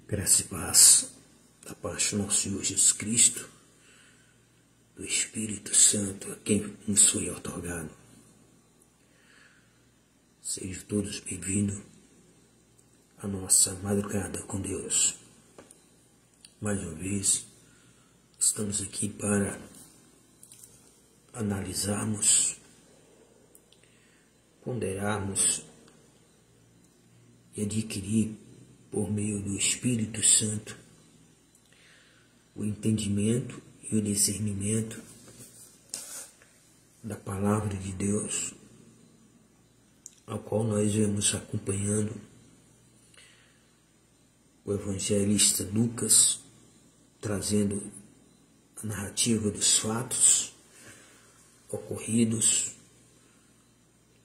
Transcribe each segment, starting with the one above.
Graça e paz da parte do nosso Senhor Jesus Cristo, do Espírito Santo, a quem nos foi otorgado. Sejam todos bem-vindos à nossa madrugada com Deus. Mais uma vez, estamos aqui para analisarmos, ponderarmos e adquirir, por meio do Espírito Santo, o entendimento e o discernimento da Palavra de Deus, ao qual nós vemos acompanhando o evangelista Lucas, trazendo a narrativa dos fatos ocorridos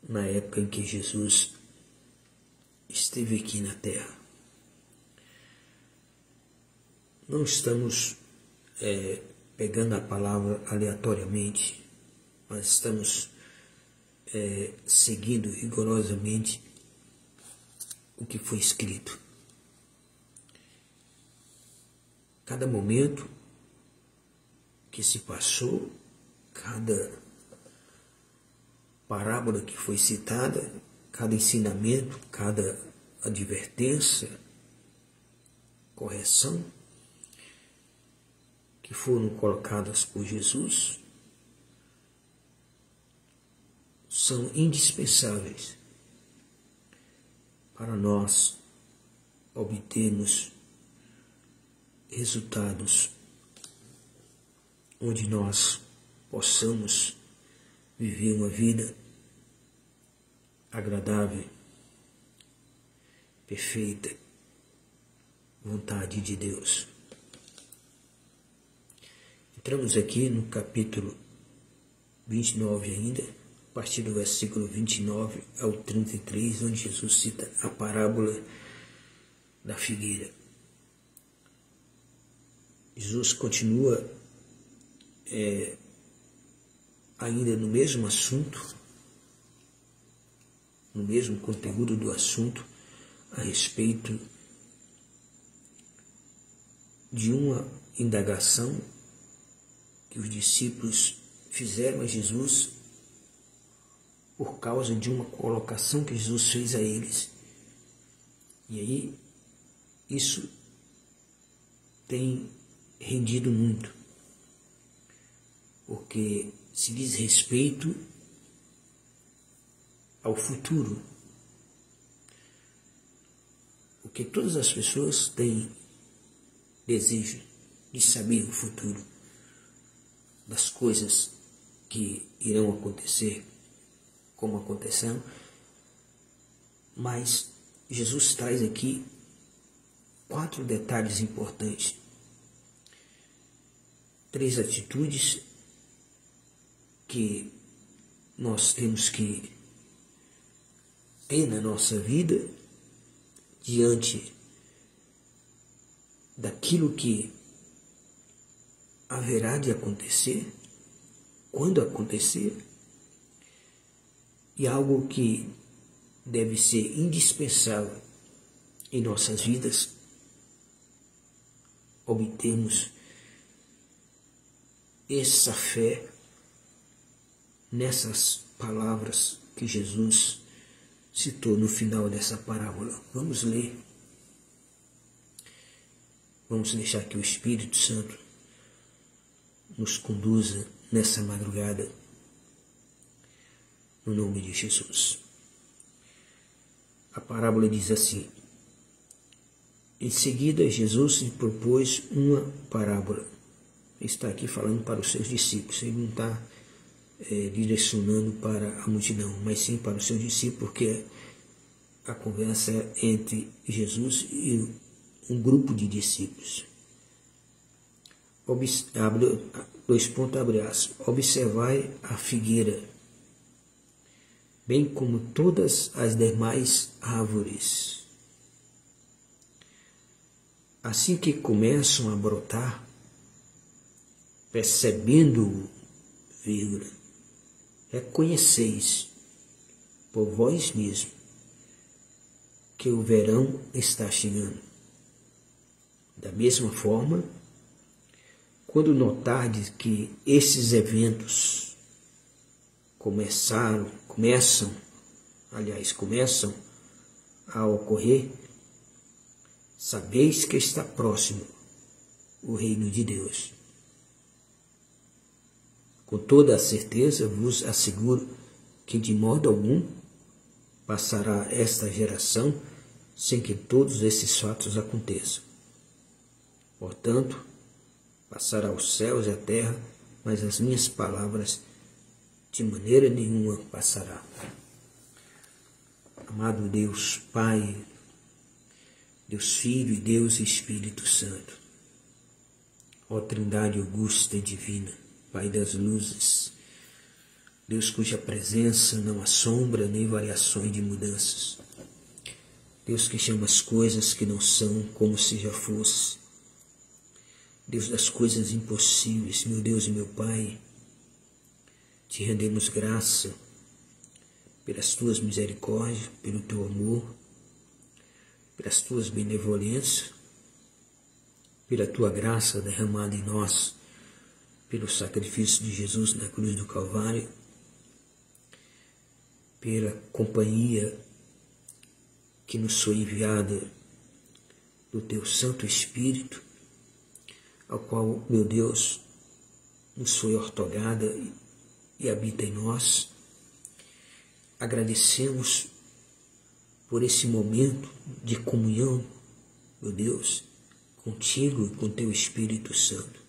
na época em que Jesus esteve aqui na terra. Não estamos pegando a palavra aleatoriamente, mas estamos seguindo rigorosamente o que foi escrito. Cada momento que se passou, cada parábola que foi citada, cada ensinamento, cada advertência, correção, que foram colocadas por Jesus, são indispensáveis para nós obtermos resultados onde nós possamos viver uma vida agradável, perfeita, vontade de Deus. Entramos aqui no capítulo 29 ainda, a partir do versículo 29 ao 33, onde Jesus cita a parábola da figueira. Jesus continua ainda no mesmo assunto, no mesmo conteúdo do assunto, a respeito de uma indagação que os discípulos fizeram a Jesus por causa de uma colocação que Jesus fez a eles. E aí, isso tem rendido muito, porque se diz respeito ao futuro, porque todas as pessoas têm desejo de saber o futuro, das coisas que irão acontecer, como aconteceram, mas Jesus traz aqui 4 detalhes importantes, 3 atitudes que nós temos que ter na nossa vida diante daquilo que haverá de acontecer, quando acontecer, e algo que deve ser indispensável em nossas vidas, obtermos essa fé nessas palavras que Jesus citou no final dessa parábola. Vamos ler. Vamos deixar que o Espírito Santo nos conduza nessa madrugada, no nome de Jesus. A parábola diz assim: em seguida, Jesus lhe propôs uma parábola. Ele está aqui falando para os seus discípulos, ele não está direcionando para a multidão, mas sim para os seus discípulos, porque a conversa é entre Jesus e um grupo de discípulos. Observai a figueira, bem como todas as demais árvores. Assim que começam a brotar, percebendo-o, reconheceis por vós mesmos que o verão está chegando. Da mesma forma, quando notardes que esses eventos começam a ocorrer, sabeis que está próximo o reino de Deus. Com toda a certeza vos asseguro que de modo algum passará esta geração sem que todos esses fatos aconteçam. Portanto, passará os céus e a terra, mas as minhas palavras de maneira nenhuma passará. Amado Deus Pai, Deus Filho e Deus Espírito Santo, ó Trindade augusta e divina, Pai das luzes, Deus cuja presença não há sombra nem variações de mudanças, Deus que chama as coisas que não são como se já fosse, Deus das coisas impossíveis, meu Deus e meu Pai, te rendemos graça pelas tuas misericórdias, pelo teu amor, pelas tuas benevolências, pela tua graça derramada em nós, pelo sacrifício de Jesus na cruz do Calvário, pela companhia que nos foi enviada do teu Santo Espírito, ao qual, meu Deus, nos foi ortogada e habita em nós. Agradecemos por esse momento de comunhão, meu Deus, contigo e com teu Espírito Santo.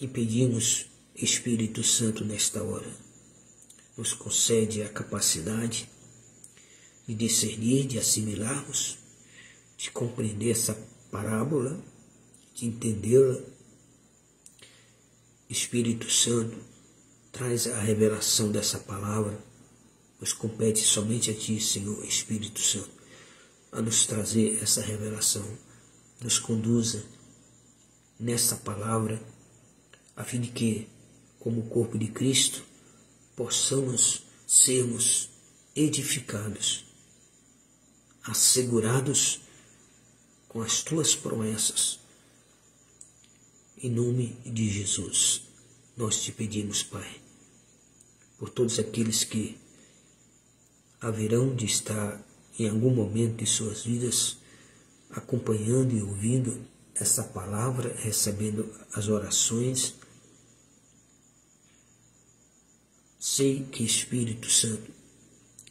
E pedimos, Espírito Santo, nesta hora, nos concede a capacidade de discernir, de assimilarmos, de compreender essa parábola, de entendê-la. Espírito Santo, traz a revelação dessa palavra. Nos compete somente a Ti, Senhor Espírito Santo, a nos trazer essa revelação. Nos conduza nessa palavra, a fim de que, como corpo de Cristo, possamos sermos edificados, assegurados com as Tuas promessas. Em nome de Jesus, nós te pedimos, Pai, por todos aqueles que haverão de estar em algum momento de suas vidas acompanhando e ouvindo essa palavra, recebendo as orações. Sei que, Espírito Santo,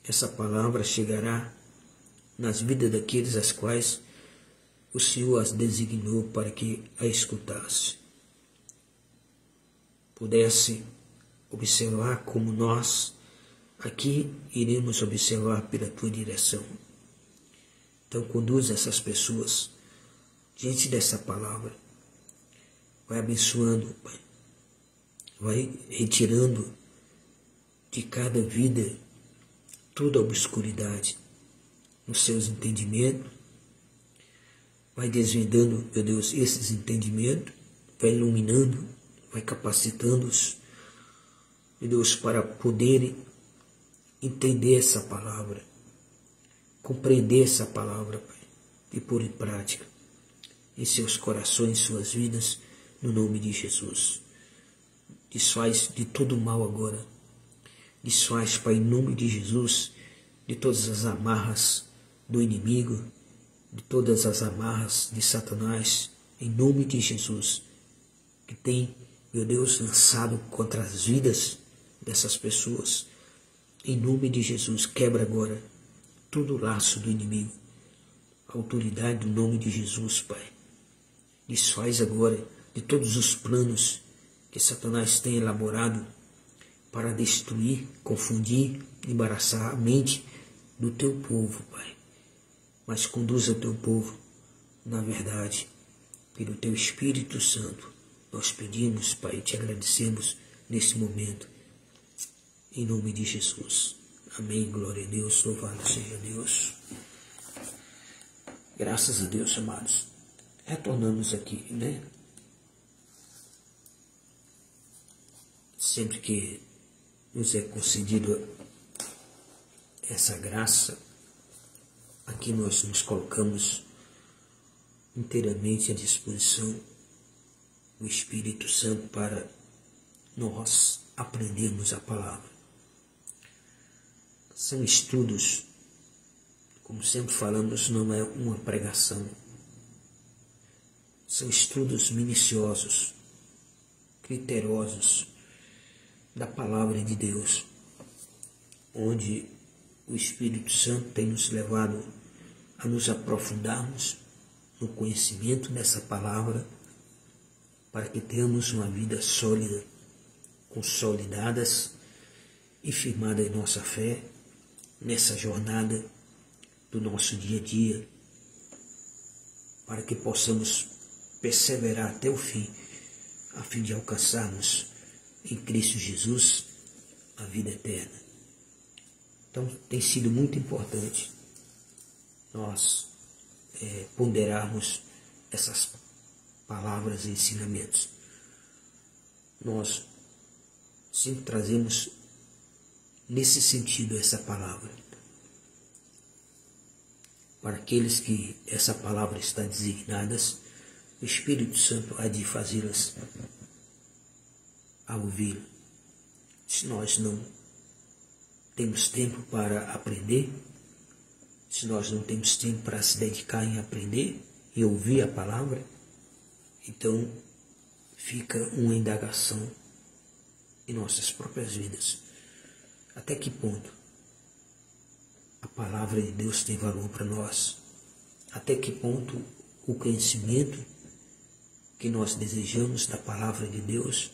essa palavra chegará nas vidas daqueles as quais o Senhor as designou para que a escutasse, pudesse observar como nós aqui iremos observar pela Tua direção. Então conduza essas pessoas diante dessa palavra, vai abençoando, Pai, vai retirando de cada vida toda a obscuridade nos seus entendimentos, vai desvendando, meu Deus, esses entendimentos, vai iluminando, vai capacitando-os, meu Deus, para poderem entender essa palavra, compreender essa palavra, Pai, e pôr em prática em seus corações, em suas vidas, no nome de Jesus. Desfaz de todo o mal agora. Desfaz, Pai, em nome de Jesus, de todas as amarras do inimigo, de todas as amarras de Satanás, em nome de Jesus, que tem, meu Deus, lançado contra as vidas dessas pessoas. Em nome de Jesus, quebra agora todo o laço do inimigo. A autoridade do nome de Jesus, Pai. Desfaz agora de todos os planos que Satanás tem elaborado para destruir, confundir, embaraçar a mente do Teu povo, Pai. Mas conduza o Teu povo na verdade, pelo Teu Espírito Santo. Nós pedimos, Pai, e Te agradecemos nesse momento. Em nome de Jesus. Amém. Glória a Deus. Louvado seja Deus. Graças a Deus, amados. Retornamos aqui, né? Sempre que nos é concedido essa graça, aqui nós nos colocamos inteiramente à disposição do Espírito Santo para nós aprendermos a palavra. São estudos, como sempre falamos, não é uma pregação. São estudos minuciosos, criteriosos da palavra de Deus, onde o Espírito Santo tem nos levado a nos aprofundarmos no conhecimento dessa palavra, para que tenhamos uma vida sólida, consolidadas e firmada em nossa fé, nessa jornada do nosso dia a dia, para que possamos perseverar até o fim, a fim de alcançarmos em Cristo Jesus a vida eterna. Então, tem sido muito importante nós ponderarmos essas palavras e ensinamentos. Nós sempre trazemos nesse sentido essa palavra. Para aqueles que essa palavra está designadas, o Espírito Santo há de fazê-las a ouvir. Se nós não temos tempo para aprender, se nós não temos tempo para se dedicar em aprender e ouvir a palavra, então fica uma indagação em nossas próprias vidas. Até que ponto a palavra de Deus tem valor para nós? Até que ponto o conhecimento que nós desejamos da palavra de Deus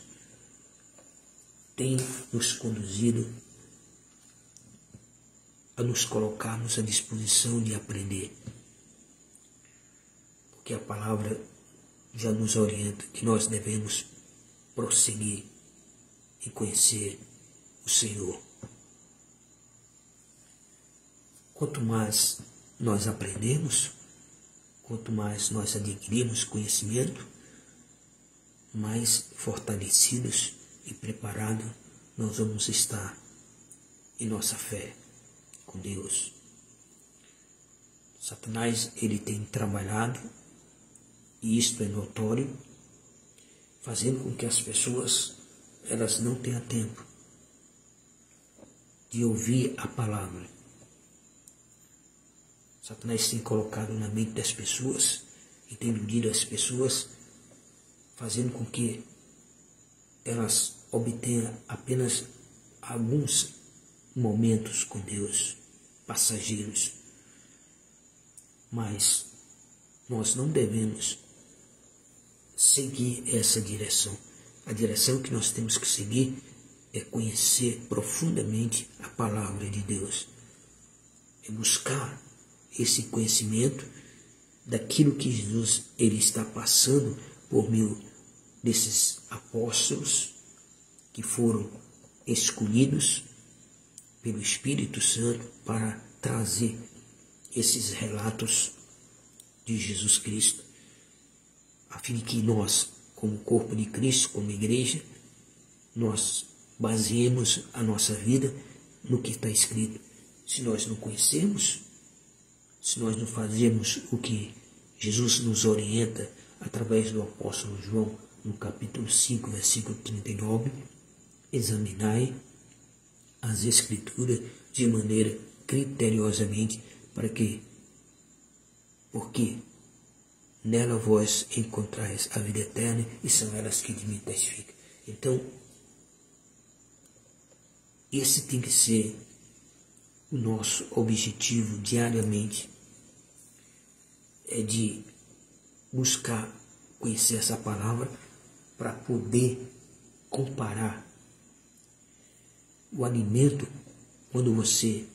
tem nos conduzido a nos colocarmos à disposição de aprender? Porque a palavra já nos orienta que nós devemos prosseguir em conhecer o Senhor. Quanto mais nós aprendemos, quanto mais nós adquirimos conhecimento, mais fortalecidos e preparados nós vamos estar em nossa fé com Deus. Satanás, ele tem trabalhado, e isto é notório, fazendo com que as pessoas elas não tenham tempo de ouvir a palavra. Satanás tem colocado na mente das pessoas e tem iludido as pessoas, fazendo com que elas obtenham apenas alguns momentos com Deus, passageiros. Mas nós não devemos seguir essa direção. A direção que nós temos que seguir é conhecer profundamente a palavra de Deus. É buscar esse conhecimento daquilo que Jesus ele está passando por meio desses apóstolos que foram escolhidos pelo Espírito Santo para trazer esses relatos de Jesus Cristo, a fim de que nós, como corpo de Cristo, como igreja, nós baseemos a nossa vida no que está escrito. Se nós não conhecemos, se nós não fazemos o que Jesus nos orienta através do apóstolo João, no capítulo 5, versículo 39, examinai as Escrituras de maneira criteriosamente, porque nela vós encontrais a vida eterna e são elas que de mim testificam. Então, esse tem que ser o nosso objetivo diariamente, é de buscar conhecer essa palavra para poder comparar o alimento. Quando você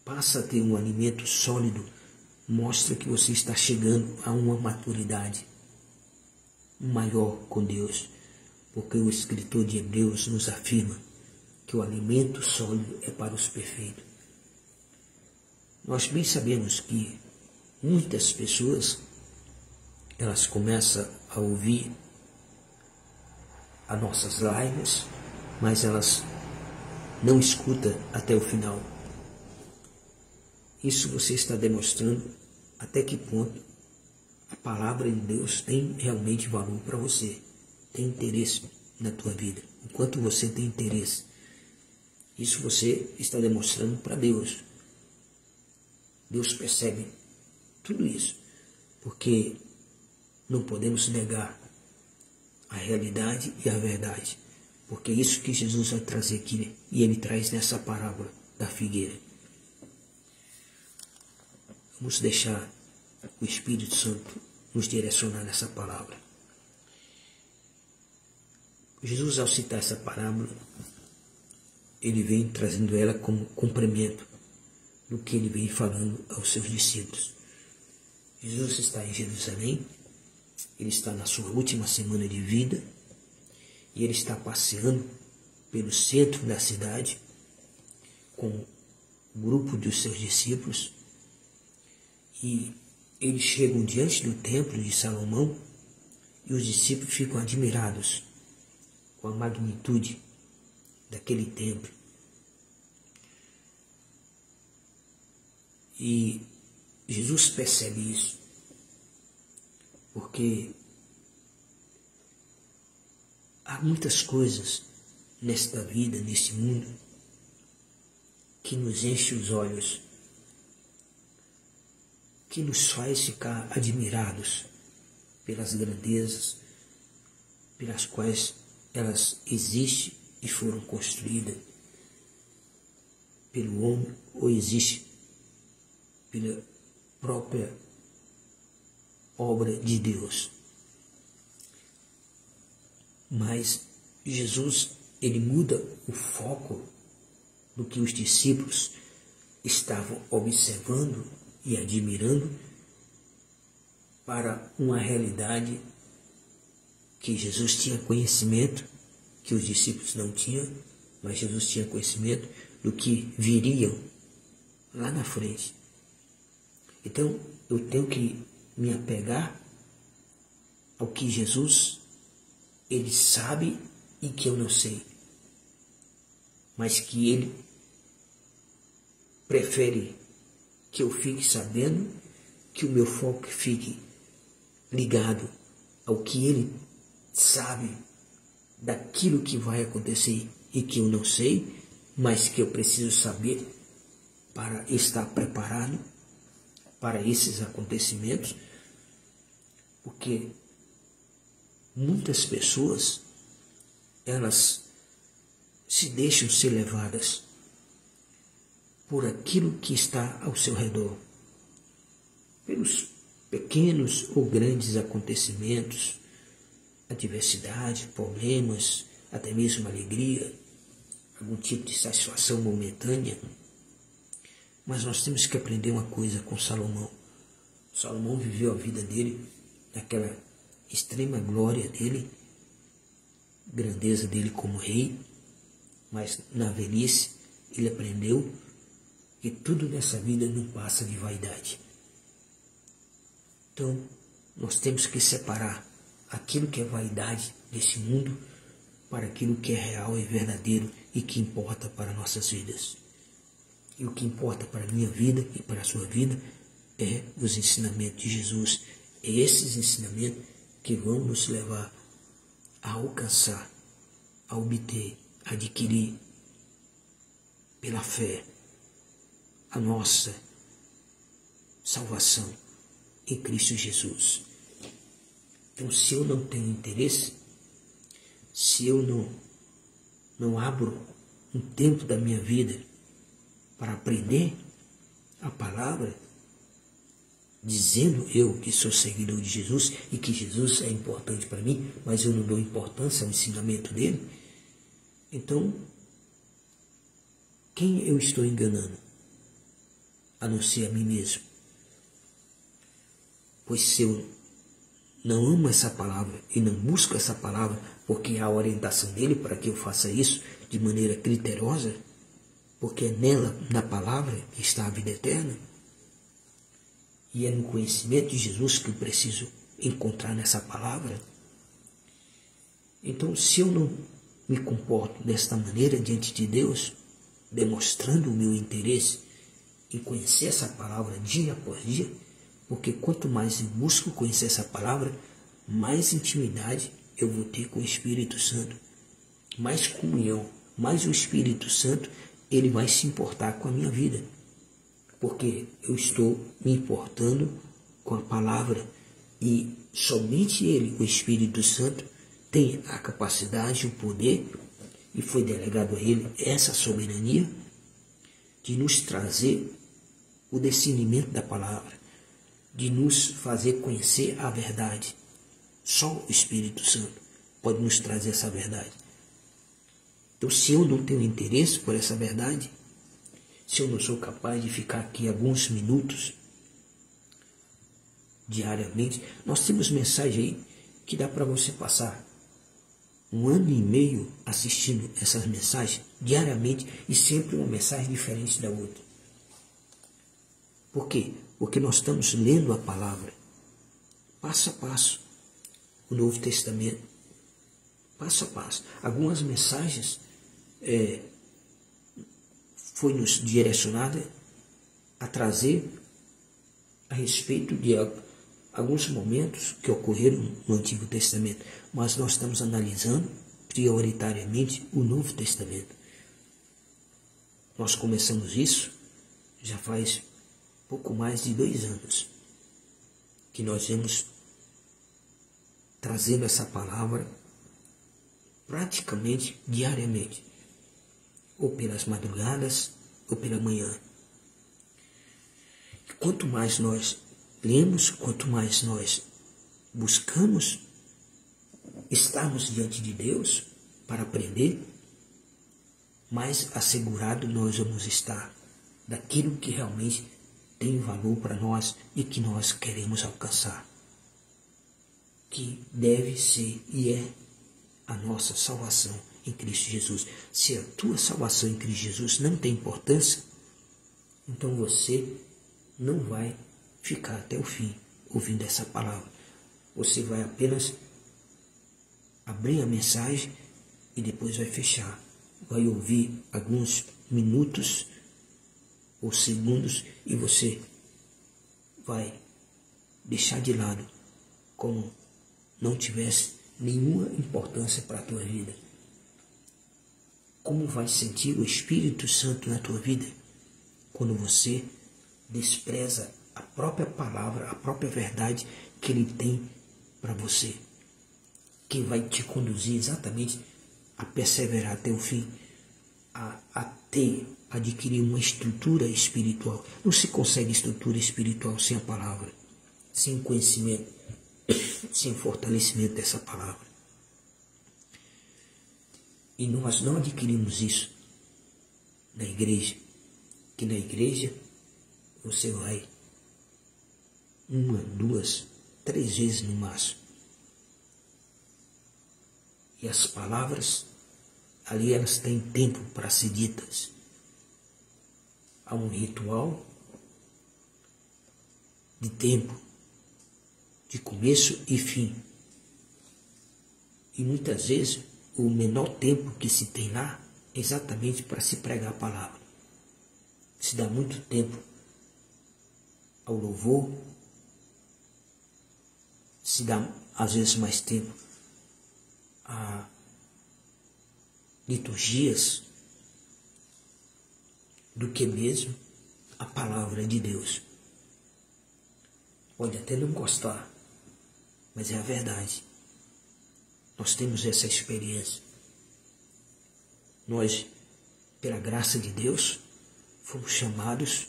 passa a ter um alimento sólido, mostra que você está chegando a uma maturidade maior com Deus, porque o escritor de Hebreus nos afirma que o alimento sólido é para os perfeitos. Nós bem sabemos que muitas pessoas, elas começam a ouvir as nossas lives, mas elas não escutam até o final. Isso você está demonstrando até que ponto a palavra de Deus tem realmente valor para você, tem interesse na tua vida. Enquanto você tem interesse, isso você está demonstrando para Deus. Deus percebe tudo isso, porque não podemos negar a realidade e a verdade, porque é isso que Jesus vai trazer aqui, e ele traz nessa parábola da figueira. Vamos deixar o Espírito Santo nos direcionar nessa palavra. Jesus, ao citar essa parábola, ele vem trazendo ela como complemento do que ele vem falando aos seus discípulos. Jesus está em Jerusalém, ele está na sua última semana de vida, e ele está passeando pelo centro da cidade com um grupo dos seus discípulos, e eles chegam diante do templo de Salomão, e os discípulos ficam admirados com a magnitude daquele templo. E Jesus percebe isso, porque há muitas coisas nesta vida, nesse mundo, que nos enche os olhos, que nos faz ficar admirados pelas grandezas pelas quais elas existem e foram construídas pelo homem, ou existem pela própria obra de Deus. Mas Jesus, ele muda o foco do que os discípulos estavam observando e admirando para uma realidade que Jesus tinha conhecimento, que os discípulos não tinham, mas Jesus tinha conhecimento do que viriam lá na frente. Então, eu tenho que me apegar ao que Jesus, ele sabe e que eu não sei, mas que ele prefere que eu fique sabendo, que o meu foco fique ligado ao que ele sabe daquilo que vai acontecer e que eu não sei, mas que eu preciso saber para estar preparado para esses acontecimentos, porque muitas pessoas, elas se deixam ser levadas por aquilo que está ao seu redor, pelos pequenos ou grandes acontecimentos, adversidade, problemas, até mesmo alegria, algum tipo de satisfação momentânea. Mas nós temos que aprender uma coisa com Salomão. Salomão viveu a vida dele, naquela extrema glória dele, grandeza dele como rei, mas na velhice ele aprendeu que tudo nessa vida não passa de vaidade. Então, nós temos que separar aquilo que é vaidade desse mundo para aquilo que é real e verdadeiro e que importa para nossas vidas. E o que importa para a minha vida e para a sua vida é os ensinamentos de Jesus. É esses ensinamentos que vão nos levar a alcançar, a obter, a adquirir pela fé a nossa salvação em Cristo Jesus. Então, se eu não tenho interesse, se eu não abro um tempo da minha vida para aprender a palavra, dizendo eu que sou seguidor de Jesus e que Jesus é importante para mim, mas eu não dou importância ao ensinamento dele, então, quem eu estou enganando? A não ser a mim mesmo. Pois se eu não amo essa palavra e não busco essa palavra, porque há a orientação dele para que eu faça isso de maneira criteriosa, porque é nela, na palavra, que está a vida eterna, e é no conhecimento de Jesus que eu preciso encontrar nessa palavra. Então, se eu não me comporto desta maneira diante de Deus, demonstrando o meu interesse em conhecer essa palavra dia após dia, Porque quanto mais eu busco conhecer essa palavra, mais intimidade eu vou ter com o Espírito Santo, mais comunhão, mais o Espírito Santo, ele vai se importar com a minha vida. Porque eu estou me importando com a palavra e somente ele, o Espírito Santo, tem a capacidade, o poder, e foi delegado a ele essa soberania de nos trazer o discernimento da palavra, de nos fazer conhecer a verdade. Só o Espírito Santo pode nos trazer essa verdade. Então, se eu não tenho interesse por essa verdade, se eu não sou capaz de ficar aqui alguns minutos diariamente, nós temos mensagem aí que dá para você passar 1 ano e meio assistindo essas mensagens diariamente e sempre uma mensagem diferente da outra. Por quê? Porque nós estamos lendo a palavra passo a passo, o Novo Testamento, passo a passo. Algumas mensagens foi nos direcionada a trazer a respeito de alguns momentos que ocorreram no Antigo Testamento, mas nós estamos analisando prioritariamente o Novo Testamento. Nós começamos isso já faz pouco mais de 2 anos, que nós vemos trazendo essa palavra praticamente diariamente, ou pelas madrugadas, ou pela manhã. E quanto mais nós lemos, quanto mais nós buscamos estarmos diante de Deus para aprender, mais assegurado nós vamos estar daquilo que realmente tem valor para nós e que nós queremos alcançar, que deve ser e é a nossa salvação em Cristo Jesus. Se a tua salvação em Cristo Jesus não tem importância, então você não vai ficar até o fim ouvindo essa palavra. Você vai apenas abrir a mensagem e depois vai fechar. Vai ouvir alguns minutos ou segundos e você vai deixar de lado como não tivesse nenhuma importância para a tua vida. Como vai sentir o Espírito Santo na tua vida quando você despreza a própria palavra, a própria verdade que ele tem para você, que vai te conduzir exatamente a perseverar até o fim, a adquirir uma estrutura espiritual. Não se consegue estrutura espiritual sem a palavra, sem conhecimento, sem fortalecimento dessa palavra. E nós não adquirimos isso na igreja, que na igreja você vai 1, 2, 3 vezes no máximo. E as palavras, ali elas têm tempo para ser ditas. Há um ritual de tempo, de começo e fim. E muitas vezes o menor tempo que se tem lá é exatamente para se pregar a palavra. Se dá muito tempo ao louvor, se dá às vezes mais tempo a liturgias do que mesmo a palavra de Deus. Pode até não gostar, mas é a verdade. Nós temos essa experiência. Nós, pela graça de Deus, fomos chamados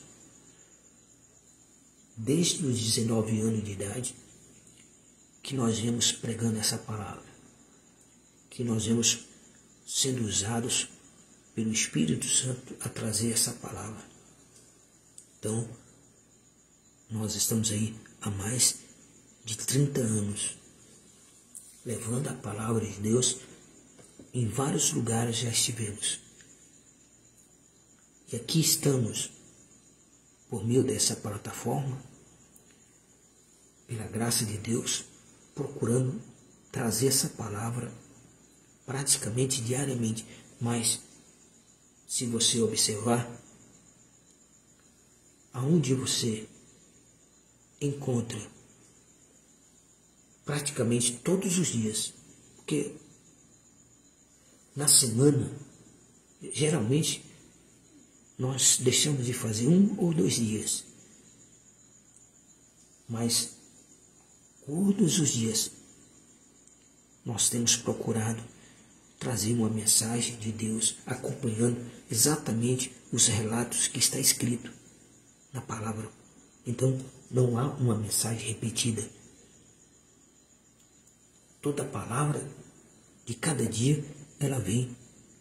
desde os 19 anos de idade que nós vemos pregando essa palavra, que nós vemos sendo usados pelo Espírito Santo a trazer essa palavra. Então, nós estamos aí há mais de 30 anos levando a palavra de Deus. Em vários lugares já estivemos. E aqui estamos, por meio dessa plataforma, pela graça de Deus, procurando trazer essa palavra praticamente diariamente. Mas, se você observar, aonde você encontra praticamente todos os dias, porque na semana, geralmente, nós deixamos de fazer 1 ou 2 dias, mas todos os dias nós temos procurado trazer uma mensagem de Deus, acompanhando exatamente os relatos que está escrito na palavra. Então, não há uma mensagem repetida. Toda palavra de cada dia, ela vem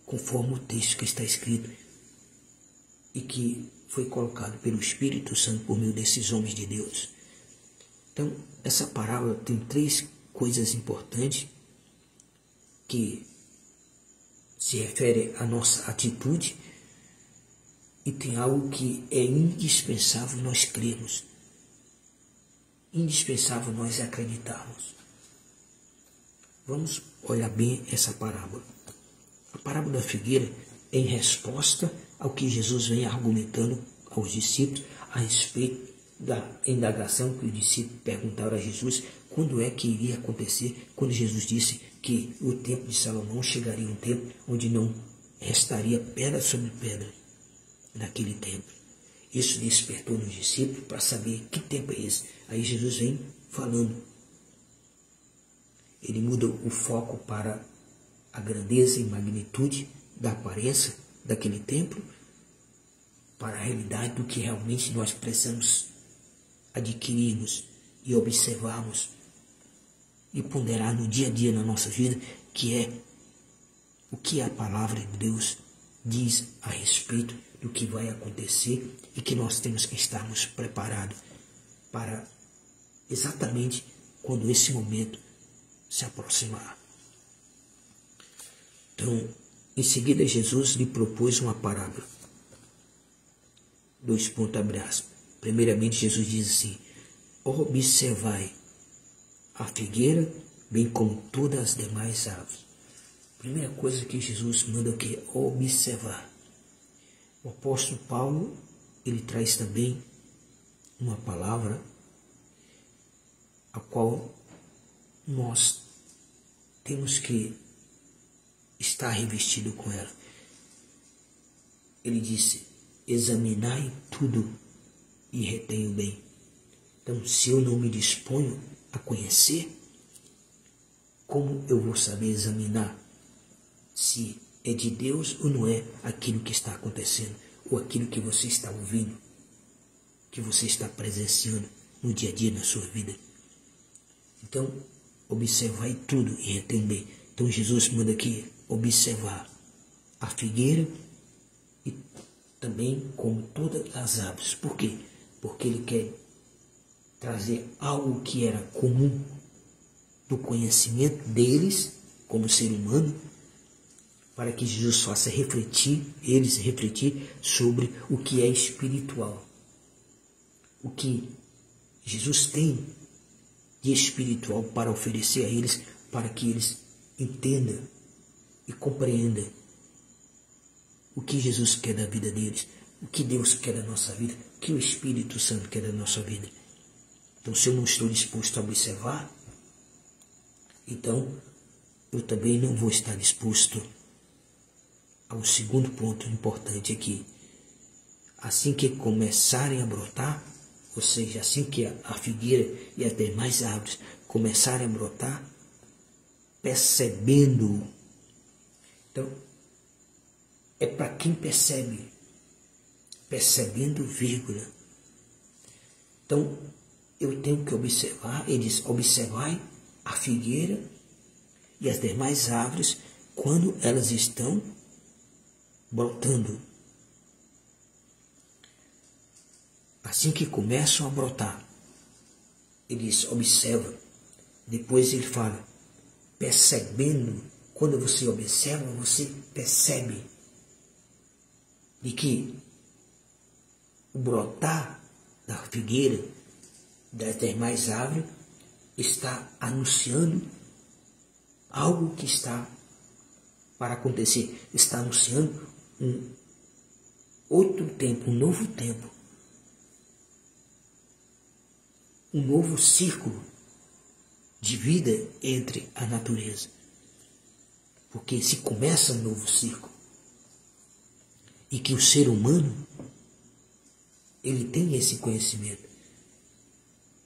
conforme o texto que está escrito e que foi colocado pelo Espírito Santo por meio desses homens de Deus. Então, essa parábola tem 3 coisas importantes que se refere à nossa atitude e tem algo que é indispensável nós crermos, indispensável nós acreditarmos. Vamos olhar bem essa parábola. A parábola da figueira é em resposta ao que Jesus vem argumentando aos discípulos a respeito da indagação que os discípulos perguntaram a Jesus quando é que iria acontecer, quando Jesus disse que o tempo de Salomão chegaria um tempo onde não restaria pedra sobre pedra naquele tempo. Isso despertou nos discípulos para saber que tempo é esse. Aí Jesus vem falando. Ele muda o foco para a grandeza e magnitude da aparência daquele templo, para a realidade do que realmente nós precisamos adquirirmos e observarmos e ponderar no dia a dia na nossa vida, que é o que a palavra de Deus diz a respeito do que vai acontecer e que nós temos que estarmos preparados para exatamente quando esse momento se aproximar. Então, em seguida, Jesus lhe propôs uma parábola. 2 pontos, abre aspas. Primeiramente, Jesus diz assim: observai a figueira, bem como todas as demais árvores. Primeira coisa que Jesus manda o que? Observar. O apóstolo Paulo, ele traz também uma palavra a qual nós temos que estar revestido com ela. Ele disse: examinai tudo e retenho bem. Então, se eu não me disponho a conhecer, como eu vou saber examinar se é de Deus ou não é aquilo que está acontecendo, ou aquilo que você está ouvindo, que você está presenciando no dia a dia na sua vida? Então, observai tudo e retém bem. Então, Jesus manda aqui observar a figueira e também como todas as árvores. Por quê? Porque ele quer trazer algo que era comum do conhecimento deles como ser humano, para que Jesus faça eles refletir sobre o que é espiritual. O que Jesus tem de espiritual para oferecer a eles, para que eles entendam e compreendam o que Jesus quer da vida deles, o que Deus quer da nossa vida, o que o Espírito Santo quer da nossa vida. Então, se eu não estou disposto a observar, então eu também não vou estar disposto ao segundo ponto importante aqui. Assim que começarem a brotar, ou seja, assim que a figueira e as demais árvores começarem a brotar, percebendo. Então, é para quem percebe, percebendo, vírgula. Então, eu tenho que observar, ele diz, observai a figueira e as demais árvores quando elas estão brotando. Assim que começam a brotar, ele diz, observa. Depois ele fala, percebendo. Quando você observa, você percebe de que o brotar da figueira, das demais árvores, está anunciando algo que está para acontecer. Está anunciando um outro tempo, um novo tempo. um novo círculo de vida entre a natureza. Porque se começa um novo círculo e que o ser humano, ele tem esse conhecimento.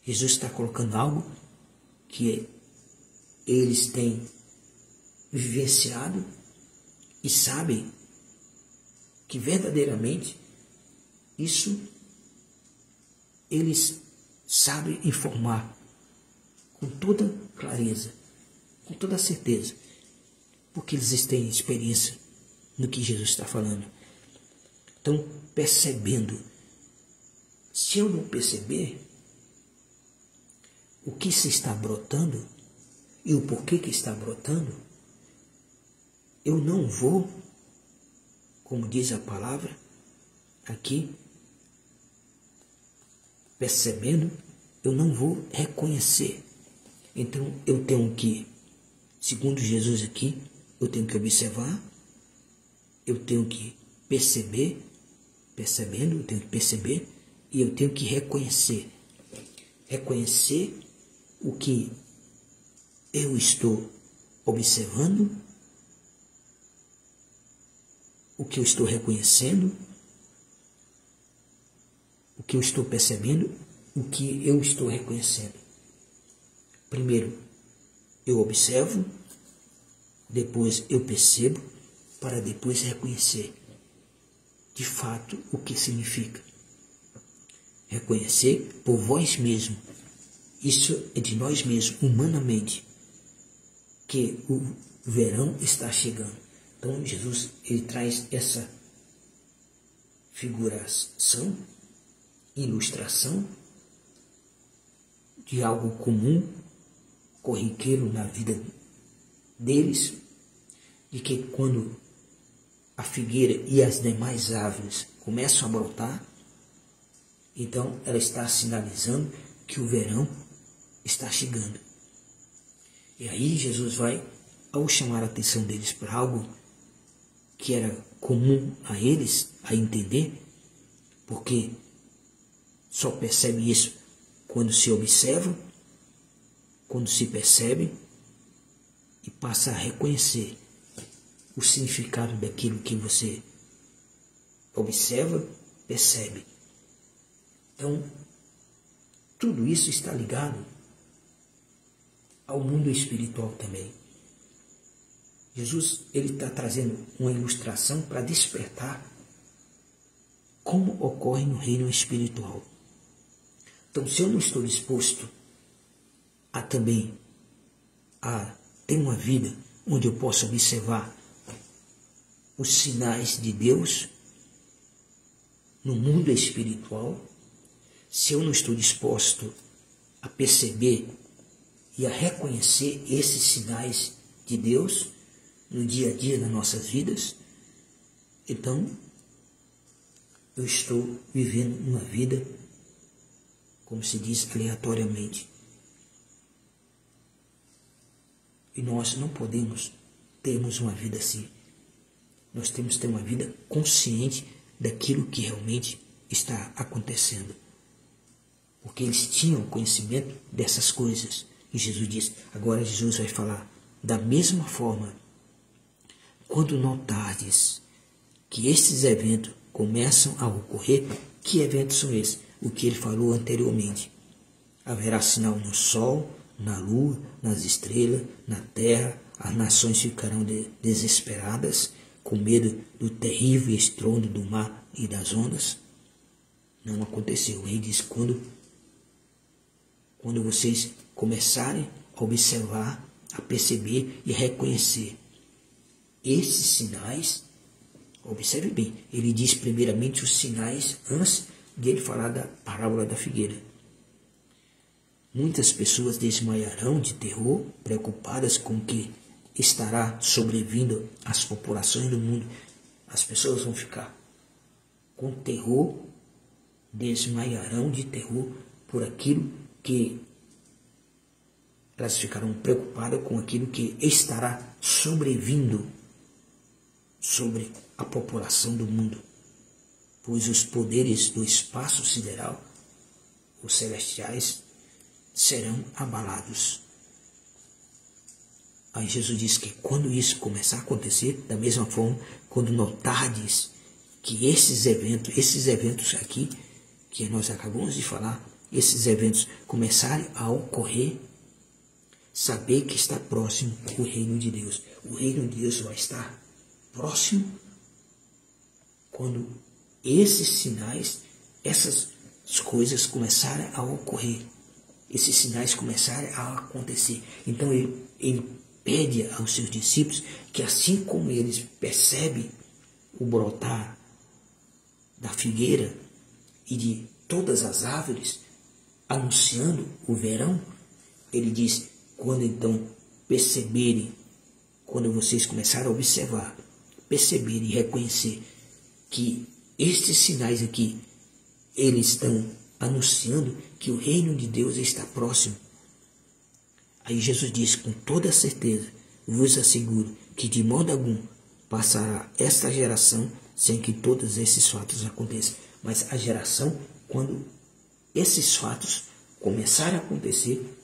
Jesus está colocando algo que eles têm vivenciado e sabem que verdadeiramente isso eles sabem informar com toda clareza, com toda certeza, porque eles têm experiência no que Jesus está falando. Estão percebendo. Se eu não perceber o que se está brotando e o porquê que está brotando, eu não vou, como diz a palavra aqui, percebendo, eu não vou reconhecer. Então eu tenho que, segundo Jesus aqui, eu tenho que observar, eu tenho que perceber, percebendo, eu tenho que perceber e eu tenho que reconhecer. Reconhecer o que eu estou observando, o que eu estou reconhecendo, o que eu estou percebendo, o que eu estou reconhecendo. Primeiro, eu observo, depois eu percebo, para depois reconhecer de fato o que significa. Reconhecer por vós mesmo. Isso é de nós mesmos, humanamente, que o verão está chegando. Então Jesus, ele traz essa figuração, ilustração de algo comum, corriqueiro na vida deles, de que quando a figueira e as demais árvores começam a brotar, então ela está sinalizando que o verão está chegando. E aí Jesus vai, ao chamar a atenção deles para algo que era comum a eles, a entender, porque só percebe isso quando se observa, quando se percebe e passa a reconhecer o significado daquilo que você observa, percebe. Então, tudo isso está ligado ao mundo espiritual também. Jesus, ele está trazendo uma ilustração para despertar como ocorre no reino espiritual. Então, se eu não estou disposto a também a ter uma vida onde eu possa observar os sinais de Deus no mundo espiritual, se eu não estou disposto a perceber e a reconhecer esses sinais de Deus no dia a dia das nossas vidas, então eu estou vivendo uma vida, como se diz, aleatoriamente. E nós não podemos termos uma vida assim. Nós temos que ter uma vida consciente daquilo que realmente está acontecendo. Porque eles tinham conhecimento dessas coisas. E Jesus diz, agora Jesus vai falar, da mesma forma, quando notardes que estes eventos começam a ocorrer, que eventos são esses? O que ele falou anteriormente. Haverá sinal no sol, na lua, nas estrelas, na terra, as nações ficarão desesperadas, com medo do terrível estrondo do mar e das ondas. Não aconteceu. O rei diz, quando vocês começarem a observar, a perceber e reconhecer esses sinais, observe bem, ele diz primeiramente os sinais antes de ele falar da parábola da figueira. Muitas pessoas desmaiarão de terror, preocupadas com o que estará sobrevindo às populações do mundo. As pessoas vão ficar com terror, desmaiarão de terror por aquilo que elas ficarão preocupadas com aquilo que estará sobrevindo sobre a população do mundo, pois os poderes do espaço sideral, os celestiais, serão abalados. Aí Jesus diz que quando isso começar a acontecer, da mesma forma, quando notardes que esses eventos aqui, que nós acabamos de falar, esses eventos começarem a ocorrer, saber que está próximo o reino de Deus. O reino de Deus vai estar próximo quando esses sinais, essas coisas começarem a ocorrer. Esses sinais começarem a acontecer. Então ele pede aos seus discípulos que, assim como eles percebem o brotar da figueira e de todas as árvores, anunciando o verão, ele diz, quando então perceberem, quando vocês começarem a observar, perceberem e reconhecer que estes sinais aqui, eles estão anunciando que o reino de Deus está próximo. Aí Jesus diz, com toda certeza, vos asseguro que de modo algum passará esta geração sem que todos esses fatos aconteçam. Mas a geração, quando esses fatos começarem a acontecer,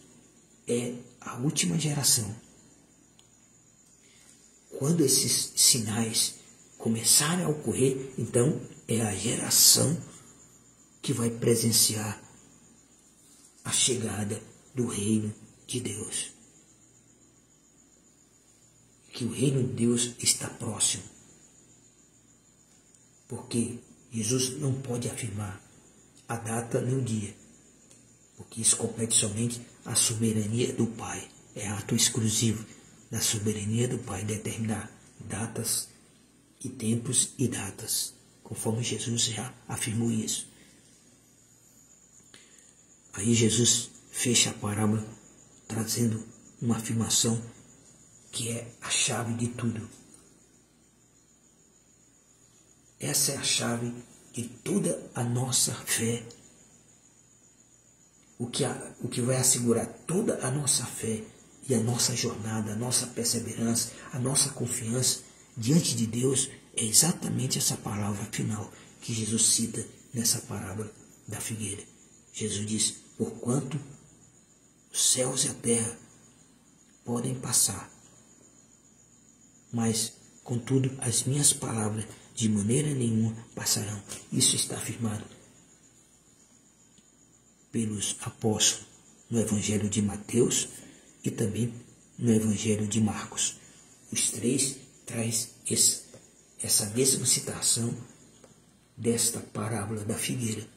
é a última geração. Quando esses sinais começarem a ocorrer, então é a geração que vai presenciar a chegada do reino de Deus. Que o reino de Deus está próximo. Porque Jesus não pode afirmar a data nem o dia, porque isso compete somente a soberania do Pai. É ato exclusivo da soberania do Pai determinar datas e tempos e datas, conforme Jesus já afirmou isso. Aí Jesus fecha a parábola trazendo uma afirmação que é a chave de tudo. Essa é a chave de toda a nossa fé. O que vai assegurar toda a nossa fé e a nossa jornada, a nossa perseverança, a nossa confiança diante de Deus é exatamente essa palavra final que Jesus cita nessa parábola da figueira. Jesus diz, porquanto os céus e a terra podem passar, mas, contudo, as minhas palavras de maneira nenhuma passarão. Isso está afirmado pelos apóstolos no Evangelho de Mateus e também no Evangelho de Marcos. Os três traz essa mesma citação desta parábola da figueira.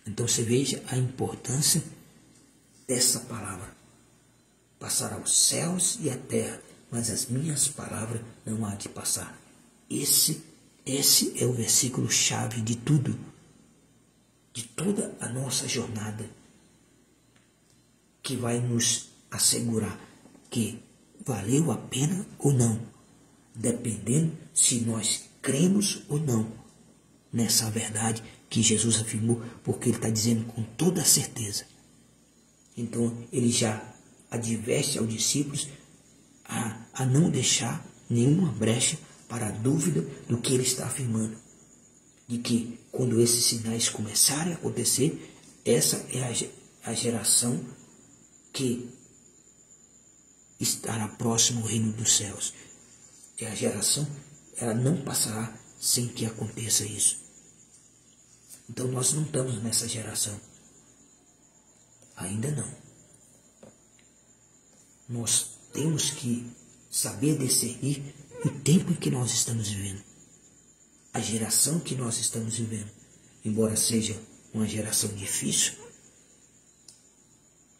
Então você veja a importância dessa palavra. Passará os céus e a terra, mas as minhas palavras não há de passar. Esse é o versículo chave de tudo, de toda a nossa jornada, que vai nos assegurar que valeu a pena ou não, dependendo se nós cremos ou não nessa verdade que Jesus afirmou, porque ele está dizendo com toda certeza. Então ele já adverte aos discípulos a não deixar nenhuma brecha para a dúvida do que ele está afirmando. De que quando esses sinais começarem a acontecer, essa é a geração que estará próximo ao reino dos céus. É a geração, ela não passará sem que aconteça isso. Então nós não estamos nessa geração. Ainda não. Nós temos que saber discernir o tempo em que nós estamos vivendo. A geração que nós estamos vivendo. Embora seja uma geração difícil,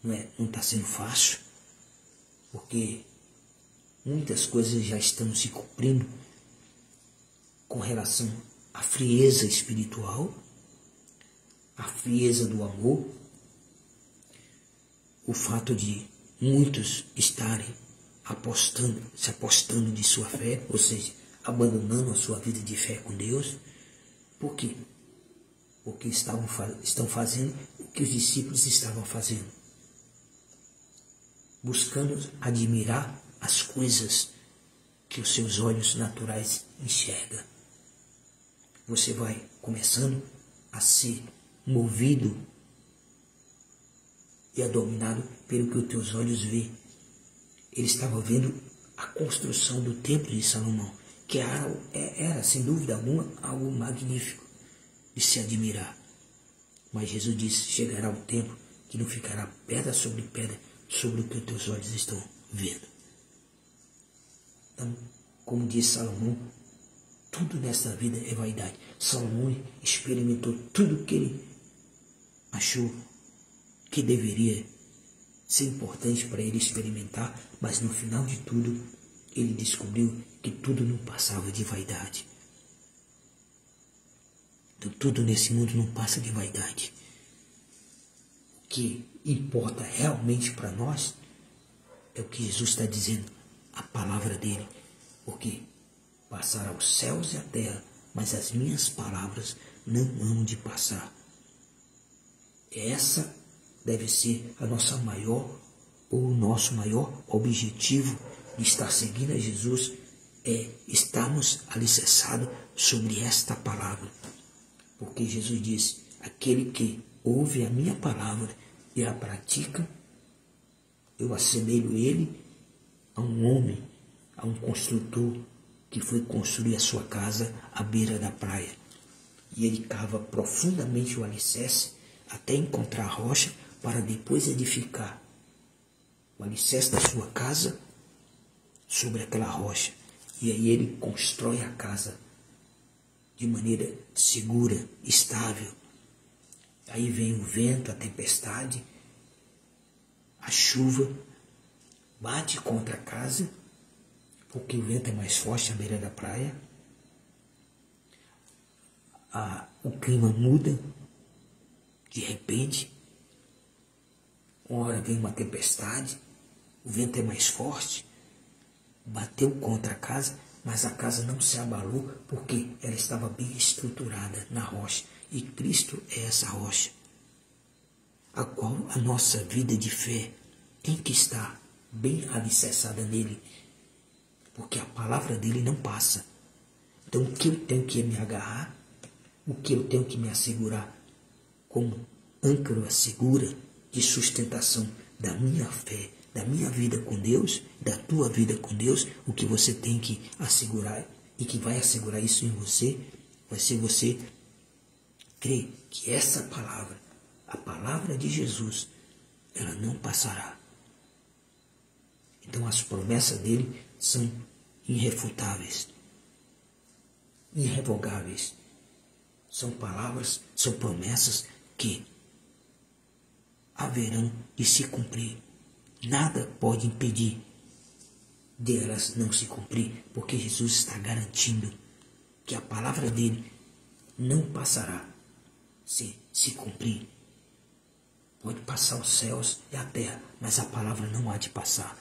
não está sendo fácil, porque muitas coisas já estão se cumprindo com relação à frieza espiritual, à frieza do amor, o fato de muitos estarem se apostando de sua fé, ou seja, abandonando a sua vida de fé com Deus. Por quê? Porque estão fazendo o que os discípulos estavam fazendo, buscando admirar as coisas que os seus olhos naturais enxergam. Você vai começando a ser movido e é dominado pelo que os teus olhos veem. Ele estava vendo a construção do templo de Salomão, que era sem dúvida alguma, algo magnífico de se admirar. Mas Jesus disse, chegará o tempo que não ficará pedra sobre o que os teus olhos estão vendo. Então, como disse Salomão, tudo nesta vida é vaidade. Salomão experimentou tudo que ele achou que deveria ser importante para ele experimentar, mas no final de tudo, ele descobriu que tudo não passava de vaidade. Então, tudo nesse mundo não passa de vaidade. O que importa realmente para nós é o que Jesus está dizendo, a palavra dele. Porque passará os céus e a terra, mas as minhas palavras não hão de passar. Essa deve ser a nossa maior, ou o nosso maior objetivo de estar seguindo a Jesus, é estarmos alicerçados sobre esta palavra. Porque Jesus disse, aquele que ouve a minha palavra e a pratica, eu assemelho ele a um homem, a um construtor que foi construir a sua casa à beira da praia. E ele cava profundamente o alicerce até encontrar a rocha para depois edificar o alicerce da sua casa sobre aquela rocha. E aí ele constrói a casa de maneira segura, estável. Aí vem o vento, a tempestade, a chuva, bate contra a casa, porque o vento é mais forte à beira da praia. O clima muda, de repente, uma hora vem uma tempestade, o vento é mais forte, bateu contra a casa, mas a casa não se abalou, porque ela estava bem estruturada na rocha, e Cristo é essa rocha, a qual a nossa vida de fé tem que estar bem alicerçada nele, porque a palavra dele não passa. Então o que eu tenho que me agarrar, o que eu tenho que me assegurar como âncora segura de sustentação da minha fé, da minha vida com Deus, da tua vida com Deus, o que você tem que assegurar e que vai assegurar isso em você, vai ser você crer que essa palavra, a palavra de Jesus, ela não passará. Então as promessas dele são irrefutáveis, irrevogáveis. São palavras, são promessas que haverão de se cumprir. Nada pode impedir delas não se cumprir, porque Jesus está garantindo que a palavra dele não passará se cumprir. Pode passar os céus e a terra, mas a palavra não há de passar.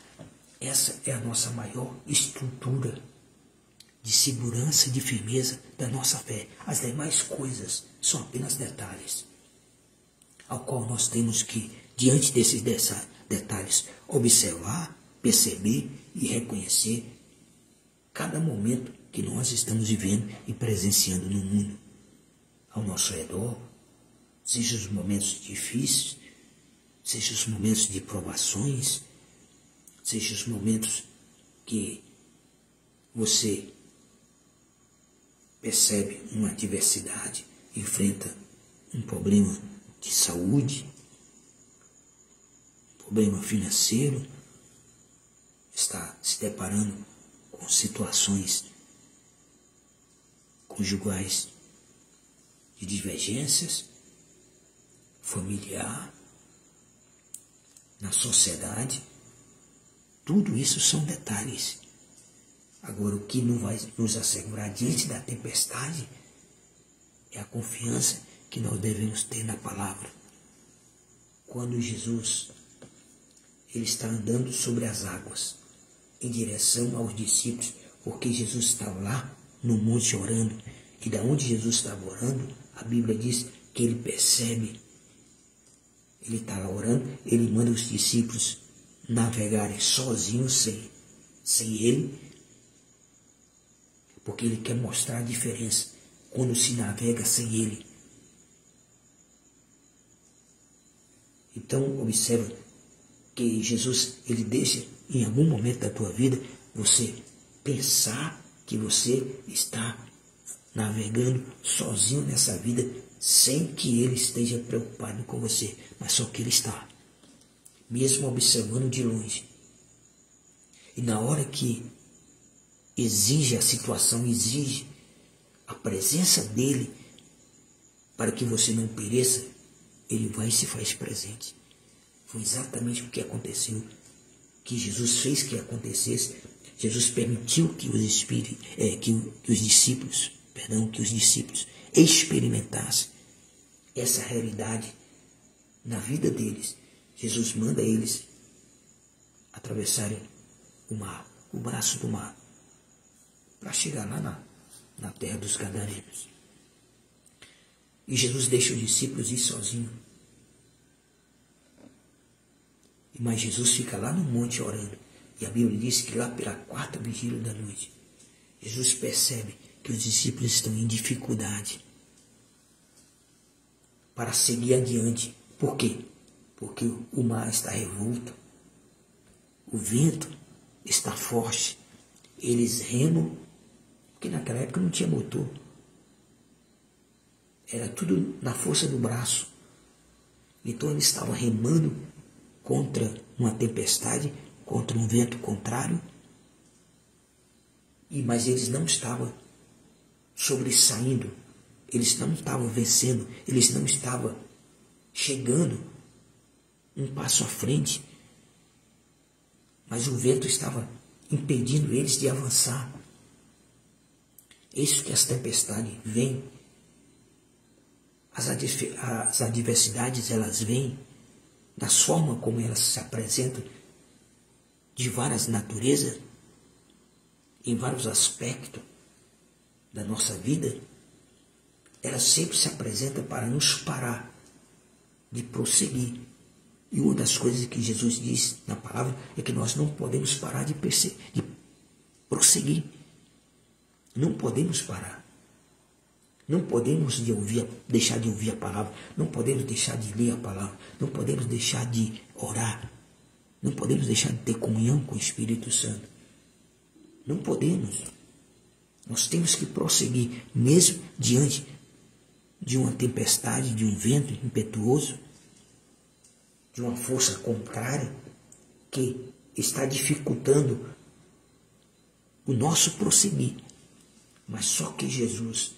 Essa é a nossa maior estrutura de segurança e de firmeza da nossa fé. As demais coisas são apenas detalhes, ao qual nós temos que, diante desses detalhes, observar, perceber e reconhecer cada momento que nós estamos vivendo e presenciando no mundo, ao nosso redor, seja os momentos difíceis, seja os momentos de provações, seja os momentos que você percebe uma adversidade, enfrenta um problema de saúde, problema financeiro, está se deparando com situações conjugais de divergências, familiar, na sociedade. Tudo isso são detalhes. Agora, o que não vai nos assegurar diante da tempestade é a confiança que nós devemos ter na palavra. Quando Jesus ele está andando sobre as águas em direção aos discípulos, porque Jesus estava lá no monte orando, e da onde Jesus estava orando, a Bíblia diz que ele percebe, ele está lá orando, ele manda os discípulos navegarem sozinhos, sem ele, porque ele quer mostrar a diferença quando se navega sem ele. Então, observa que Jesus, ele deixa em algum momento da tua vida você pensar que você está navegando sozinho nessa vida, sem que ele esteja preocupado com você, mas só que ele está, mesmo observando de longe. E na hora que exige a situação, exige a presença dele para que você não pereça, ele vai e se faz presente. Foi exatamente o que aconteceu, que Jesus fez que acontecesse. Jesus permitiu que os discípulos experimentassem essa realidade na vida deles. Jesus manda eles atravessarem o mar, o braço do mar, para chegar lá na terra dos Gadarenos. E Jesus deixa os discípulos ir sozinhos. Mas Jesus fica lá no monte orando. E a Bíblia diz que lá pela 4ª vigília da noite, Jesus percebe que os discípulos estão em dificuldade para seguir adiante. Por quê? Porque o mar está revolto, o vento está forte. Eles remam, porque naquela época não tinha motor. Era tudo na força do braço. Então eles estavam remando contra uma tempestade, contra um vento contrário, mas eles não estavam sobressaindo, eles não estavam vencendo, eles não estavam chegando um passo à frente, mas o vento estava impedindo eles de avançar. É isso que as tempestades vêm, as adversidades, elas vêm da forma como elas se apresentam, de várias naturezas, em vários aspectos da nossa vida. Elas sempre se apresentam para nos parar de prosseguir. E uma das coisas que Jesus diz na palavra é que nós não podemos parar de prosseguir. Não podemos parar. Não podemos deixar de ouvir a palavra. Não podemos deixar de ler a palavra. Não podemos deixar de orar. Não podemos deixar de ter comunhão com o Espírito Santo. Não podemos. Nós temos que prosseguir, mesmo diante de uma tempestade, de um vento impetuoso, de uma força contrária que está dificultando o nosso prosseguir. Mas só que Jesus,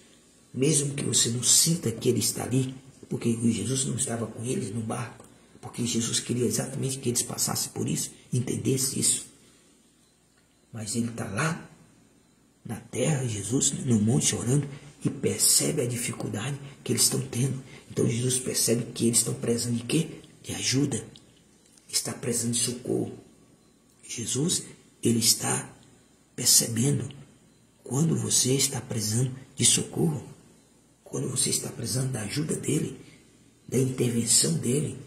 mesmo que você não sinta que ele está ali, porque Jesus não estava com eles no barco, porque Jesus queria exatamente que eles passassem por isso, entendessem isso. Mas ele está lá na terra, Jesus, no monte orando, e percebe a dificuldade que eles estão tendo. Então Jesus percebe que eles estão precisando de quê? De ajuda. Está precisando de socorro. Jesus, ele está percebendo quando você está precisando de socorro, quando você está precisando da ajuda dele, da intervenção dele,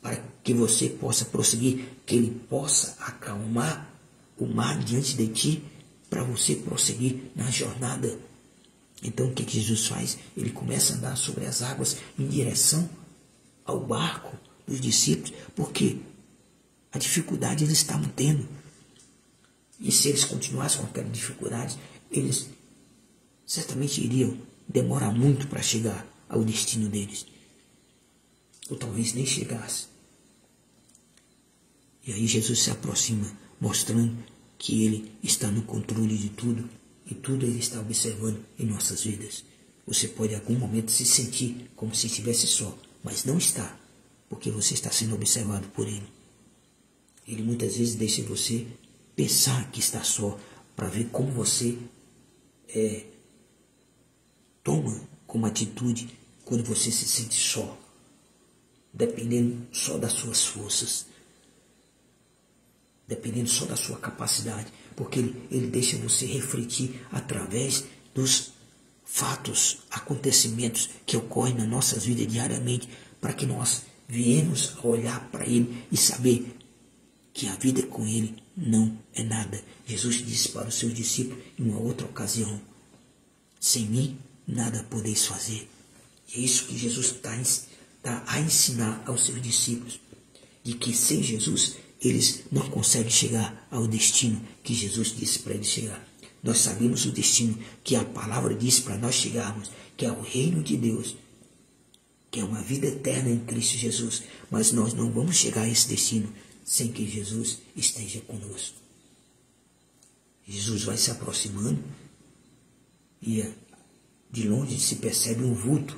para que você possa prosseguir, que ele possa acalmar o mar diante de ti, para você prosseguir na jornada. Então o que Jesus faz? Ele começa a andar sobre as águas em direção ao barco dos discípulos, porque a dificuldade eles estavam tendo. E se eles continuassem com aquela dificuldade, eles certamente iriam demorar muito para chegar ao destino deles. Ou talvez nem chegasse. E aí Jesus se aproxima, mostrando que ele está no controle de tudo, e tudo ele está observando em nossas vidas. Você pode em algum momento se sentir como se estivesse só, mas não está, porque você está sendo observado por ele. Ele muitas vezes deixa você pensar que está só, para ver como você toma como atitude quando você se sente só, dependendo só das suas forças, dependendo só da sua capacidade, porque ele deixa você refletir através dos fatos, acontecimentos que ocorrem nas nossas vidas diariamente, para que nós viemos a olhar para ele e saber que a vida com ele não é nada. Jesus disse para os seus discípulos em uma outra ocasião: sem mim nada podeis fazer. E é isso que Jesus está a ensinar aos seus discípulos de que sem Jesus eles não conseguem chegar ao destino que Jesus disse para eles chegar. Nós sabemos o destino que a palavra diz para nós chegarmos, que é o reino de Deus, que é uma vida eterna em Cristo Jesus. Mas nós não vamos chegar a esse destino sem que Jesus esteja conosco. Jesus vai se aproximando e de longe se percebe um vulto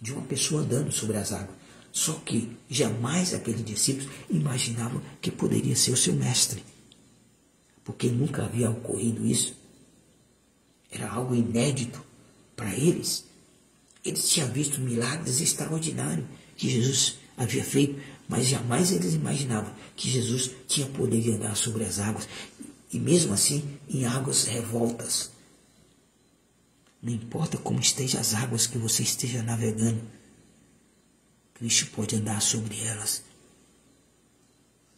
de uma pessoa andando sobre as águas. Só que jamais aqueles discípulos imaginavam que poderia ser o seu mestre, porque nunca havia ocorrido isso. Era algo inédito para eles. Eles tinham visto milagres extraordinários que Jesus havia feito, mas jamais eles imaginavam que Jesus tinha poder de andar sobre as águas, e mesmo assim em águas revoltas. Não importa como estejam as águas que você esteja navegando, Cristo pode andar sobre elas.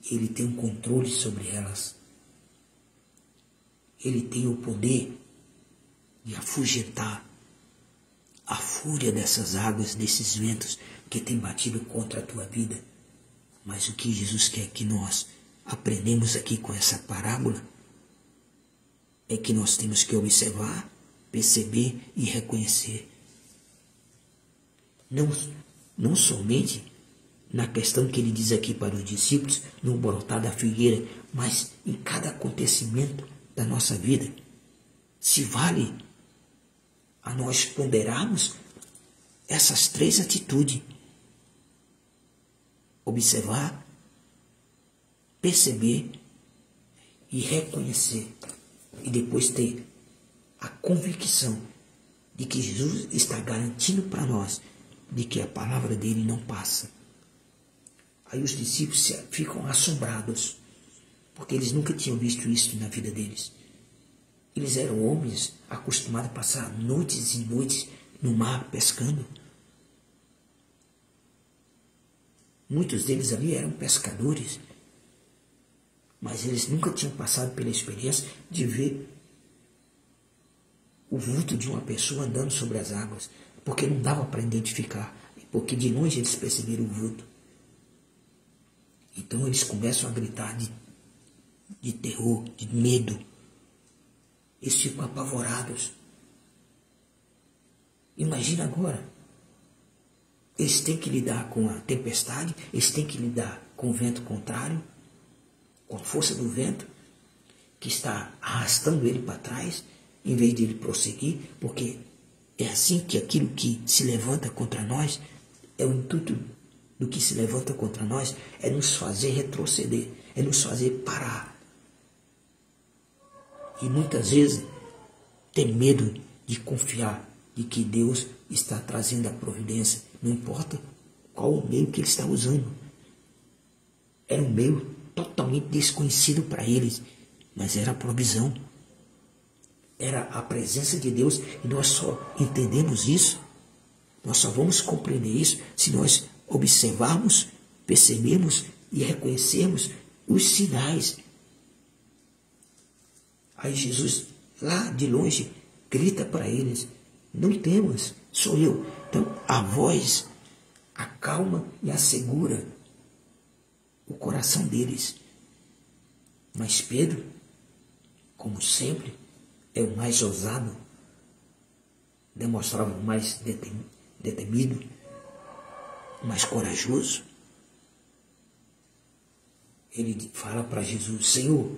Ele tem um controle sobre elas. Ele tem o poder de afugentar a fúria dessas águas, desses ventos que têm batido contra a tua vida. Mas o que Jesus quer que nós aprendemos aqui com essa parábola é que nós temos que observar, perceber e reconhecer. Não somente na questão que ele diz aqui para os discípulos, no brotar da figueira, mas em cada acontecimento da nossa vida. Se vale a nós ponderarmos essas três atitudes: observar, perceber e reconhecer, e depois ter a convicção de que Jesus está garantindo para nós de que a palavra dele não passa. Aí os discípulos ficam assombrados, porque eles nunca tinham visto isso na vida deles. Eles eram homens acostumados a passar noites e noites no mar pescando. Muitos deles ali eram pescadores, mas eles nunca tinham passado pela experiência de ver o vulto de uma pessoa andando sobre as águas, porque não dava para identificar, porque de longe eles perceberam o vulto. Então eles começam a gritar de terror, de medo. Eles ficam apavorados. Imagina agora, eles têm que lidar com a tempestade, eles têm que lidar com o vento contrário, com a força do vento, que está arrastando ele para trás, em vez de ele prosseguir, porque é assim que aquilo que se levanta contra nós, é o intuito do que se levanta contra nós, é nos fazer retroceder, é nos fazer parar. E muitas vezes tem medo de confiar de que Deus está trazendo a providência, não importa qual o meio que ele está usando. Era um meio totalmente desconhecido para eles, mas era a provisão. Era a presença de Deus, e nós só entendemos isso, nós só vamos compreender isso se nós observarmos, percebermos e reconhecermos os sinais. Aí Jesus, lá de longe, grita para eles: não temas, sou eu. Então a voz acalma e assegura o coração deles. Mas Pedro, como sempre, é o mais ousado, demonstrava o mais detemido, mais corajoso. Ele fala para Jesus: Senhor,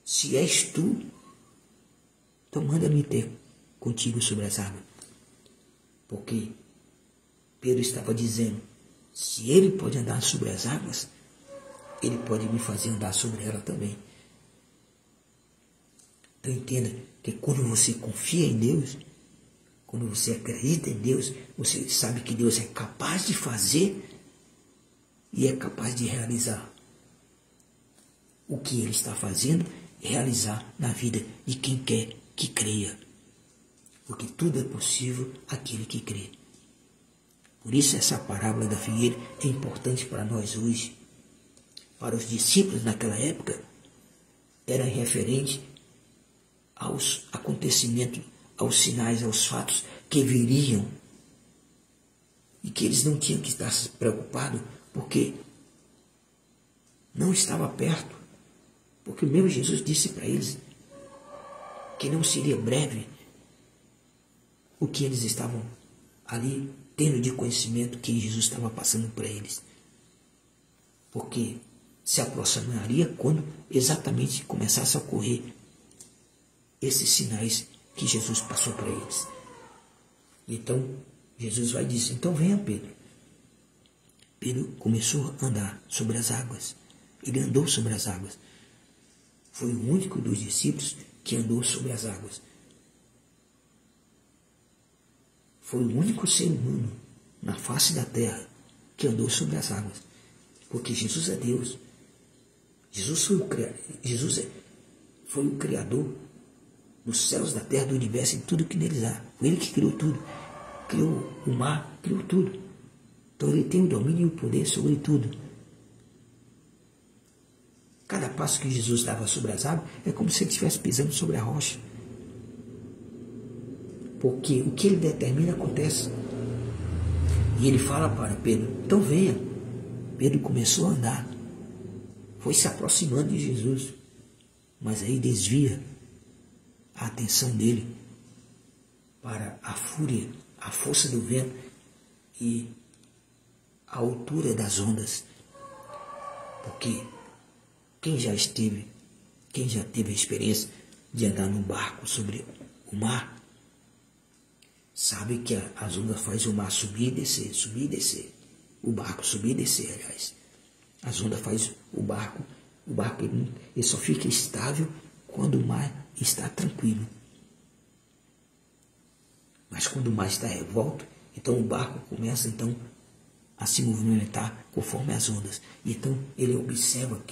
se és tu, então manda-me ter contigo sobre as águas. Porque Pedro estava dizendo: se ele pode andar sobre as águas, ele pode me fazer andar sobre ela também. Então entenda que quando você confia em Deus, quando você acredita em Deus, você sabe que Deus é capaz de fazer e é capaz de realizar o que Ele está fazendo, realizar na vida de quem quer que creia. Porque tudo é possível àquele que crê. Por isso essa parábola da figueira é importante para nós hoje. Para os discípulos naquela época, era referente aos acontecimentos, aos sinais, aos fatos que viriam e que eles não tinham que estar preocupados, porque não estava perto. Porque o mesmo Jesus disse para eles que não seria breve o que eles estavam ali tendo de conhecimento que Jesus estava passando para eles. Porque se aproximaria quando exatamente começasse a ocorrer esses sinais que Jesus passou para eles. Então, Jesus vai dizer, então venha Pedro. Pedro começou a andar sobre as águas. Ele andou sobre as águas. Foi o único dos discípulos que andou sobre as águas. Foi o único ser humano na face da terra que andou sobre as águas. Porque Jesus é Deus. Jesus foi o Criador dos céus, da terra, do universo e tudo que neles há. Foi Ele que criou tudo. Criou o mar, criou tudo. Então Ele tem o domínio e o poder sobre tudo. Cada passo que Jesus dava sobre as águas é como se Ele estivesse pisando sobre a rocha. Porque o que Ele determina acontece. E Ele fala para Pedro, então venha. Pedro começou a andar. Foi se aproximando de Jesus. Mas aí desvia a atenção dele para a fúria, a força do vento e a altura das ondas. Porque quem já teve a experiência de andar num barco sobre o mar, sabe que as ondas fazem o mar subir e descer. O barco subir e descer, aliás. As ondas fazem o barco ele só fica estável quando o mar está tranquilo. Mas quando o mar está revolto, então o barco começa a se movimentar conforme as ondas. Então ele observa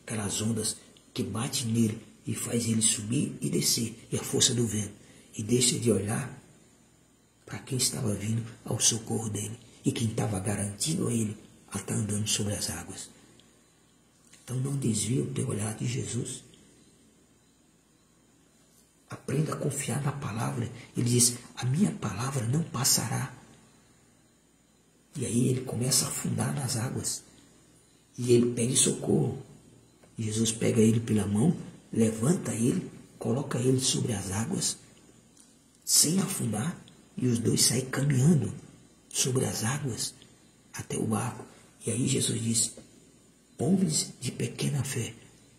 aquelas ondas que batem nele e faz ele subir e descer, e a força do vento. E deixa de olhar para quem estava vindo ao socorro dele e quem estava garantindo a ele a estar andando sobre as águas. Então não desvie o teu olhar de Jesus. Aprenda a confiar na palavra. Ele diz, a minha palavra não passará. E aí ele começa a afundar nas águas. E ele pede socorro. Jesus pega ele pela mão, levanta ele, coloca ele sobre as águas, sem afundar, e os dois saem caminhando sobre as águas até o barco. E aí Jesus diz, homens de pequena fé,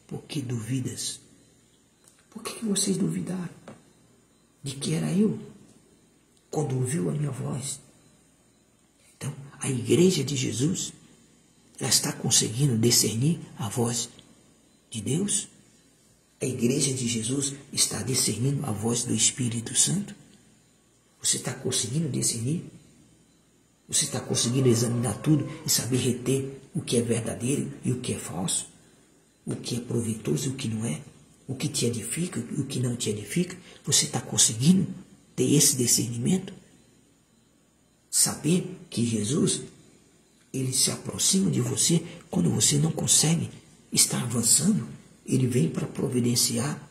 por que duvidas? Por que vocês duvidaram de que era eu, quando ouviu a minha voz? Então, a igreja de Jesus, ela está conseguindo discernir a voz de Deus? A igreja de Jesus está discernindo a voz do Espírito Santo? Você está conseguindo discernir? Você está conseguindo examinar tudo e saber reter o que é verdadeiro e o que é falso? O que é proveitoso e o que não é? O que te edifica e o que não te edifica? Você está conseguindo ter esse discernimento? Saber que Jesus, ele se aproxima de você quando você não consegue estar avançando. Ele vem para providenciar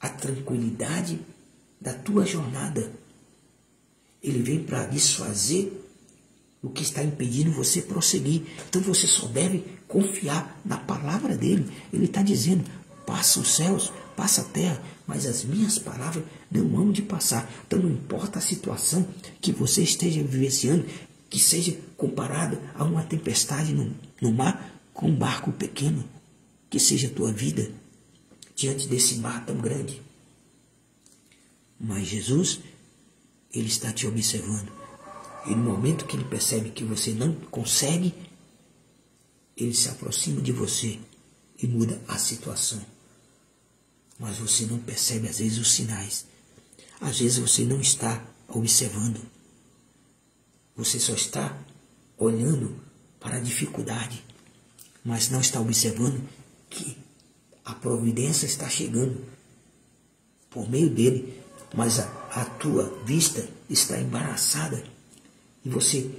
a tranquilidade da tua jornada. Ele vem para desfazer o que está impedindo você prosseguir. Então você só deve confiar na palavra dele. Ele está dizendo, passa os céus, passa a terra, mas as minhas palavras não hão de passar. Então não importa a situação que você esteja vivenciando, que seja comparada a uma tempestade no mar com um barco pequeno, que seja a tua vida diante desse mar tão grande. Mas Jesus, ele está te observando. E no momento que ele percebe que você não consegue, ele se aproxima de você e muda a situação. Mas você não percebe às vezes os sinais. Às vezes você não está observando. Você só está olhando para a dificuldade, mas não está observando que a providência está chegando por meio dele, mas a tua vista está embaraçada e você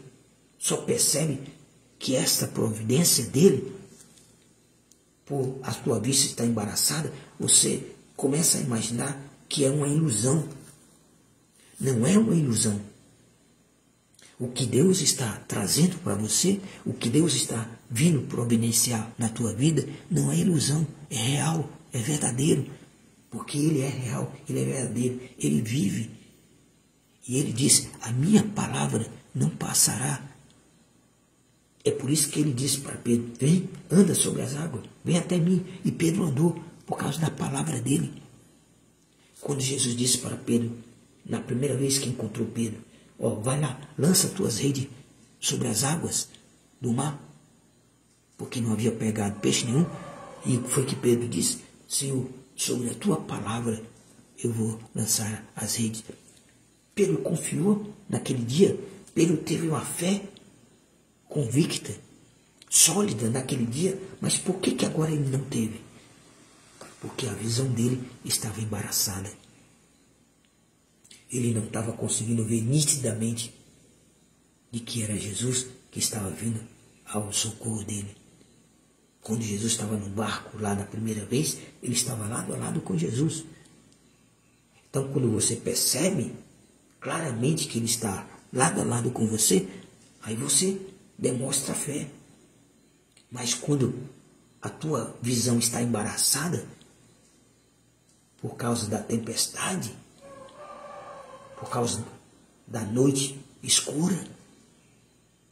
só percebe que esta providência dele, por a tua vista estar embaraçada, você começa a imaginar que é uma ilusão. Não é uma ilusão. O que Deus está trazendo para você, o que Deus está vindo providenciar na tua vida, não é ilusão, é real, é verdadeiro. Porque Ele é real, Ele é verdadeiro, Ele vive. E Ele diz, a minha palavra não passará. É por isso que Ele disse para Pedro, vem, anda sobre as águas, vem até mim. E Pedro andou por causa da palavra dele. Quando Jesus disse para Pedro, na primeira vez que encontrou Pedro, ó, vai lá, lança tuas redes sobre as águas do mar, porque não havia pegado peixe nenhum. E foi que Pedro disse, Senhor, sobre a tua palavra eu vou lançar as redes. Pedro confiou naquele dia, Pedro teve uma fé convicta, sólida naquele dia, mas por que agora ele não teve? Porque a visão dele estava embaraçada. Ele não estava conseguindo ver nitidamente de que era Jesus que estava vindo ao socorro dele. Quando Jesus estava no barco lá na primeira vez, ele estava lado a lado com Jesus. Então, quando você percebe claramente que ele está lado a lado com você, aí você demonstra fé. Mas quando a tua visão está embaraçada por causa da tempestade, por causa da noite escura,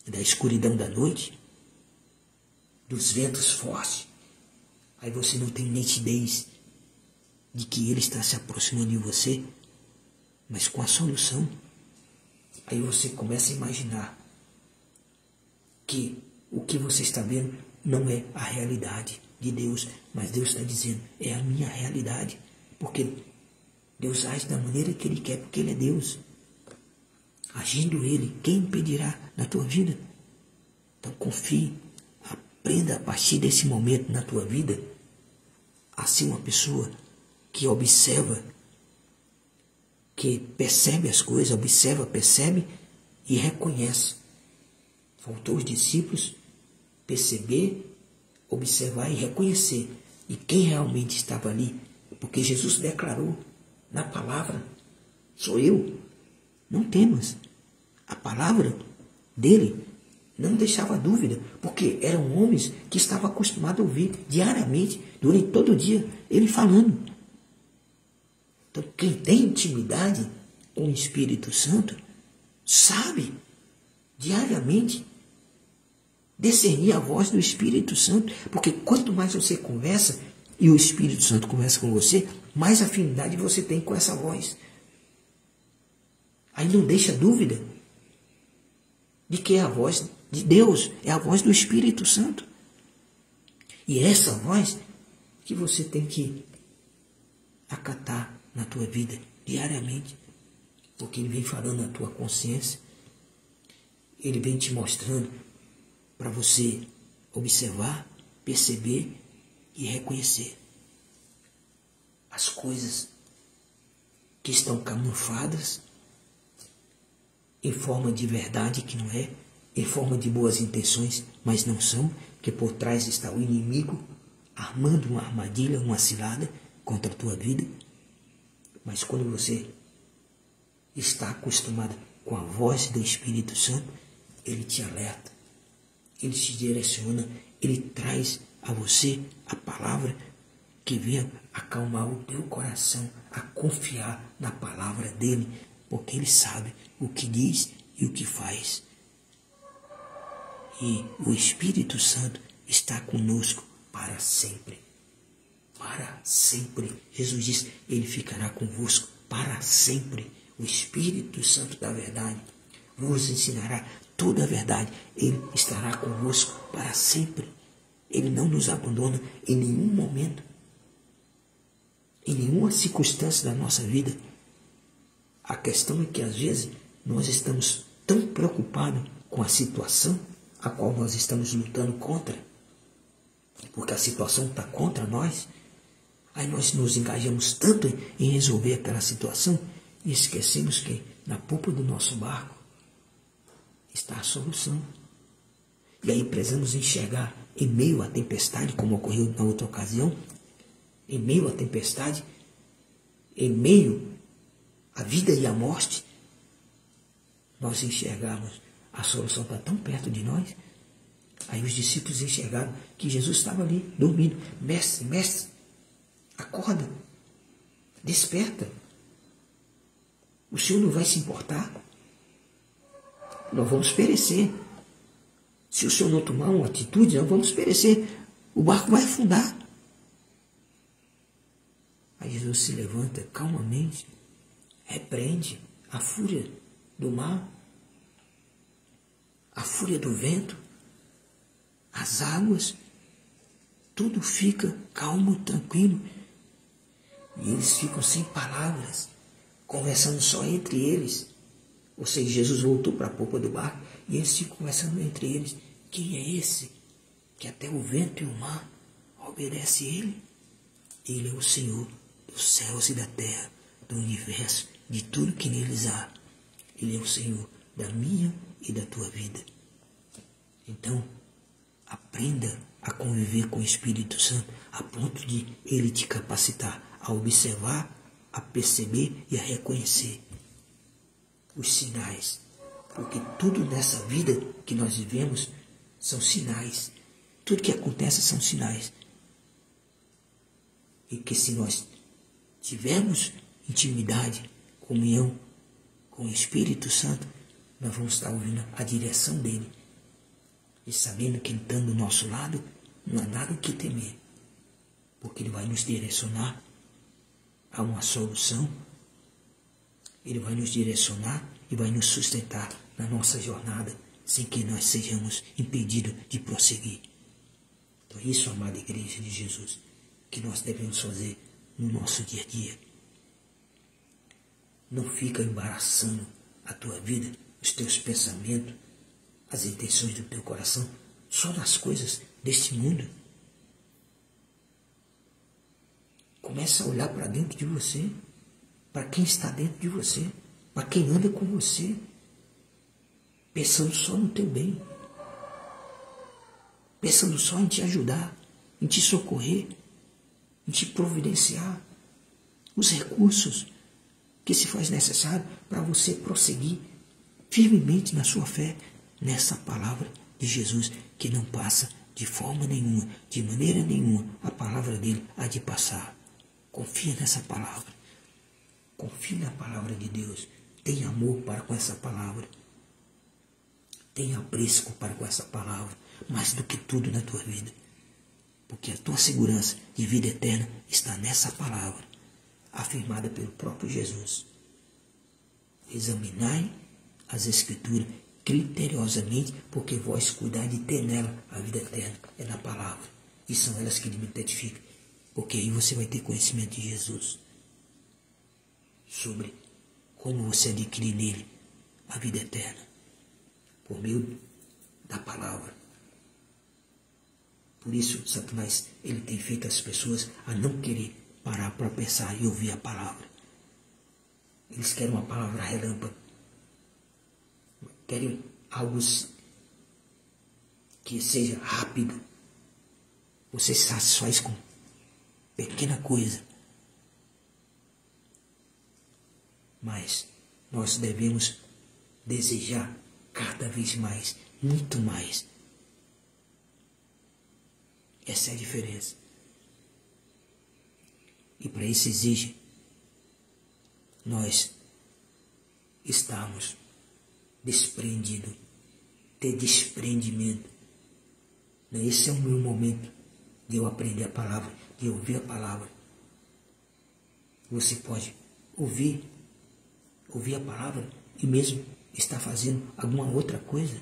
da escuridão da noite, dos ventos fortes, aí você não tem nitidez de que Ele está se aproximando de você, mas com a solução. Aí você começa a imaginar que o que você está vendo não é a realidade de Deus, mas Deus está dizendo, é a minha realidade, porque Deus age da maneira que Ele quer, porque Ele é Deus. Agindo Ele, quem impedirá na tua vida? Então confie, aprenda a partir desse momento na tua vida a ser uma pessoa que observa, que percebe as coisas, observa, percebe e reconhece. Faltou os discípulos perceber, observar e reconhecer. E quem realmente estava ali? Porque Jesus declarou na palavra, sou eu, não temas. A palavra dele não deixava dúvida, porque eram homens que estavam acostumados a ouvir diariamente, durante todo o dia, ele falando. Então, quem tem intimidade com o Espírito Santo, sabe diariamente discernir a voz do Espírito Santo, porque quanto mais você conversa, e o Espírito Santo conversa com você, mais afinidade você tem com essa voz. Aí não deixa dúvida de que é a voz de Deus, é a voz do Espírito Santo. E é essa voz que você tem que acatar na tua vida diariamente, porque Ele vem falando na tua consciência, Ele vem te mostrando para você observar, perceber e reconhecer as coisas que estão camufladas em forma de verdade que não é, em forma de boas intenções, mas não são, que por trás está o inimigo armando uma armadilha, uma cilada contra a tua vida. Mas quando você está acostumado com a voz do Espírito Santo, Ele te alerta, Ele te direciona, Ele traz a você a palavra que venha acalmar o teu coração, a confiar na palavra dEle, porque Ele sabe o que diz e o que faz. E o Espírito Santo está conosco para sempre. Para sempre. Jesus diz, Ele ficará convosco para sempre. O Espírito Santo da verdade vos ensinará toda a verdade. Ele estará convosco para sempre. Ele não nos abandona em nenhum momento, em nenhuma circunstância da nossa vida. A questão é que às vezes nós estamos tão preocupados com a situação a qual nós estamos lutando contra, porque a situação está contra nós. Aí nós nos engajamos tanto em resolver aquela situação e esquecemos que na popa do nosso barco está a solução. E aí precisamos enxergar em meio à tempestade, como ocorreu na outra ocasião, em meio à tempestade, em meio à vida e à morte, nós enxergarmos A solução está tão perto de nós. Aí os discípulos enxergaram que Jesus estava ali, dormindo. Mestre, mestre, acorda, desperta. O Senhor não vai se importar? Nós vamos perecer. Se o Senhor não tomar uma atitude, nós vamos perecer. O barco vai afundar. Aí Jesus se levanta calmamente, repreende a fúria do mar, a fúria do vento, as águas, tudo fica calmo, tranquilo. E eles ficam sem palavras, conversando só entre eles. Ou seja, Jesus voltou para a popa do barco e eles ficam conversando entre eles. Quem é esse que até o vento e o mar obedecem a ele? Ele é o Senhor dos céus e da terra, do universo, de tudo que neles há. Ele é o Senhor da minha e da tua vida. Então, aprenda a conviver com o Espírito Santo a ponto de ele te capacitar a observar, a perceber e a reconhecer os sinais. Porque tudo nessa vida que nós vivemos são sinais. Tudo que acontece são sinais. E que se nós tivermos intimidade, comunhão com o Espírito Santo, nós vamos estar ouvindo a direção dele. E sabendo que ele está do nosso lado, não há nada o que temer. Porque ele vai nos direcionar a uma solução. Ele vai nos direcionar e vai nos sustentar na nossa jornada, sem que nós sejamos impedidos de prosseguir. Então isso, amada igreja de Jesus, que nós devemos fazer no nosso dia a dia. Não fica embaraçando a tua vida, os teus pensamentos, as intenções do teu coração, só nas coisas deste mundo. Começa a olhar para dentro de você, para quem está dentro de você, para quem anda com você, pensando só no teu bem, pensando só em te ajudar, em te socorrer, em te providenciar os recursos que se faz necessário para você prosseguir firmemente na sua fé, nessa palavra de Jesus, que não passa de forma nenhuma, de maneira nenhuma, a palavra dele há de passar. Confia nessa palavra. Confie na palavra de Deus. Tenha amor para com essa palavra. Tenha apreço para com essa palavra. Mais do que tudo na tua vida. Porque a tua segurança de vida eterna está nessa palavra, afirmada pelo próprio Jesus. Examinai as Escrituras criteriosamente, porque vós cuidai de ter nela a vida eterna. É na palavra. E são elas que me identificam. Porque aí você vai ter conhecimento de Jesus. Sobre como você adquirir nele a vida eterna. Por meio da palavra. Por isso, Satanás, ele tem feito as pessoas a não querer parar para pensar e ouvir a palavra. Eles querem uma palavra relâmpago. Querem algo que seja rápido. Você se satisfaz com pequena coisa. Mas nós devemos desejar cada vez mais, muito mais. Essa é a diferença. E para isso exige nós estarmos desprendidos, ter desprendimento. Esse é o meu momento de eu aprender a palavra, de ouvir a palavra. Você pode ouvir a palavra e mesmo estar fazendo alguma outra coisa.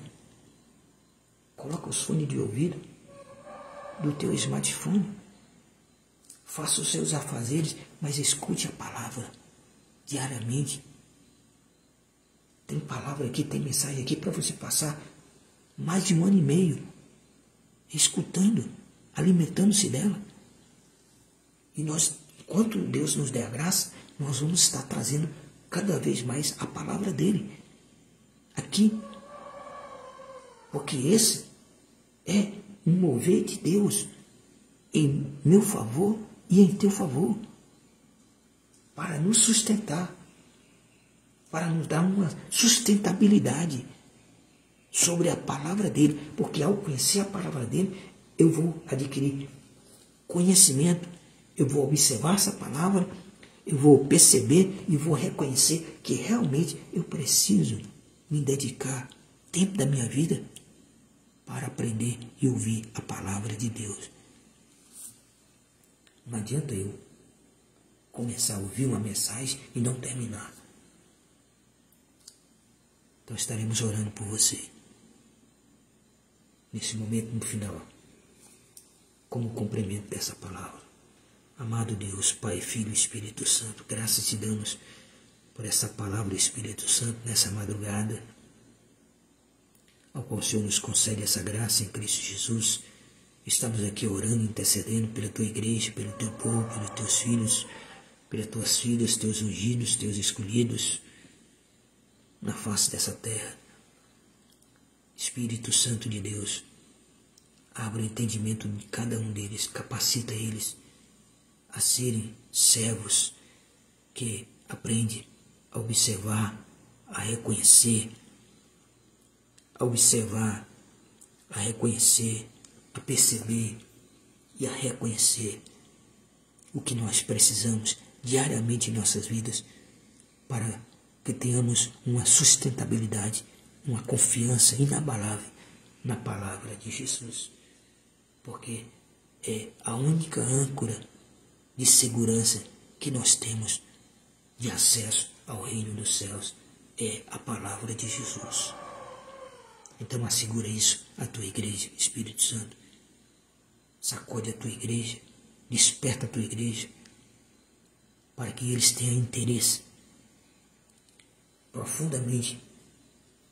Coloca os fones de ouvido do teu smartphone. Faça os seus afazeres, mas escute a palavra diariamente. Tem palavra aqui, tem mensagem aqui para você passar mais de 1 ano e meio escutando, alimentando-se dela. E nós, enquanto Deus nos der a graça, nós vamos estar trazendo cada vez mais a palavra dele aqui. Porque esse é um mover de Deus em meu favor e em teu favor, para nos sustentar, para nos dar uma sustentabilidade sobre a palavra dele, porque ao conhecer a palavra dele, eu vou adquirir conhecimento, eu vou observar essa palavra, eu vou perceber e vou reconhecer que realmente eu preciso me dedicar tempo da minha vida para aprender e ouvir a palavra de Deus. Não adianta eu começar a ouvir uma mensagem e não terminar. Então estaremos orando por você. Nesse momento, no final, como complemento dessa palavra. Amado Deus, Pai, Filho e Espírito Santo, graças te damos por essa palavra, Espírito Santo, nessa madrugada, ao qual o Senhor nos concede essa graça em Cristo Jesus. Estamos aqui orando, intercedendo pela tua igreja, pelo teu povo, pelos teus filhos, pelas tuas filhas, teus ungidos, teus escolhidos, na face dessa terra. Espírito Santo de Deus, abra o entendimento de cada um deles, capacita eles a serem servos que aprendem a observar, a reconhecer, a perceber e a reconhecer o que nós precisamos diariamente em nossas vidas para que tenhamos uma sustentabilidade, uma confiança inabalável na palavra de Jesus. Porque é a única âncora de segurança que nós temos de acesso ao reino dos céus, é a palavra de Jesus. Então assegura isso à tua igreja, Espírito Santo. Sacode a tua igreja, desperta a tua igreja, para que eles tenham interesse profundamente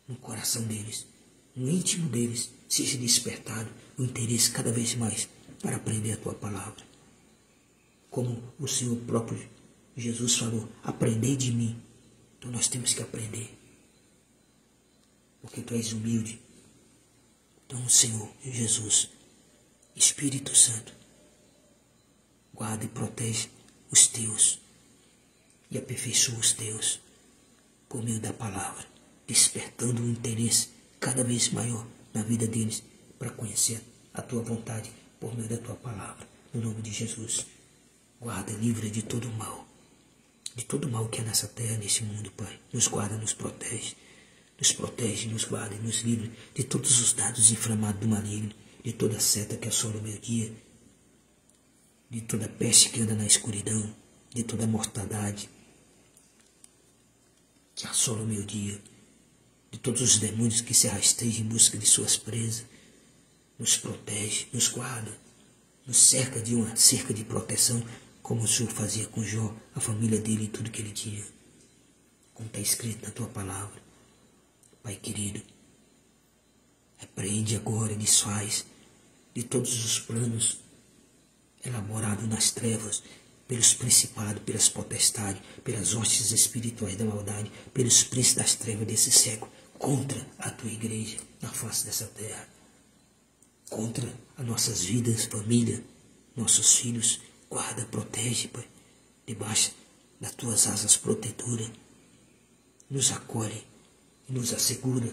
no coração deles, no íntimo deles, seja despertado o interesse cada vez mais para aprender a tua palavra. Como o Senhor próprio Jesus falou, aprendei de mim. Então nós temos que aprender, porque tu és humilde. Então, Senhor Jesus, Espírito Santo, guarda e protege os teus e aperfeiçoa os teus por meio da palavra, despertando um interesse cada vez maior na vida deles para conhecer a tua vontade por meio da tua palavra. No nome de Jesus, guarda e livra de todo mal que é nessa terra, nesse mundo, Pai. Nos guarda, nos protege, nos guarda e nos livra de todos os dados inflamados do maligno, de toda seta que assola o meu dia, de toda peste que anda na escuridão, de toda mortandade que assola o meu dia, de todos os demônios que se rastejam em busca de suas presas. Nos protege, nos guarda, nos cerca de uma cerca de proteção, como o Senhor fazia com Jó, a família dele e tudo que ele tinha, como está escrito na tua palavra. Pai querido, repreende agora e desfaz de todos os planos elaborados nas trevas, pelos principados, pelas potestades, pelas hostes espirituais da maldade, pelos príncipes das trevas desse século, contra a tua igreja na face dessa terra, contra as nossas vidas, família, nossos filhos. Guarda, protege, Pai, debaixo das tuas asas protetoras. Nos acolhe e nos assegura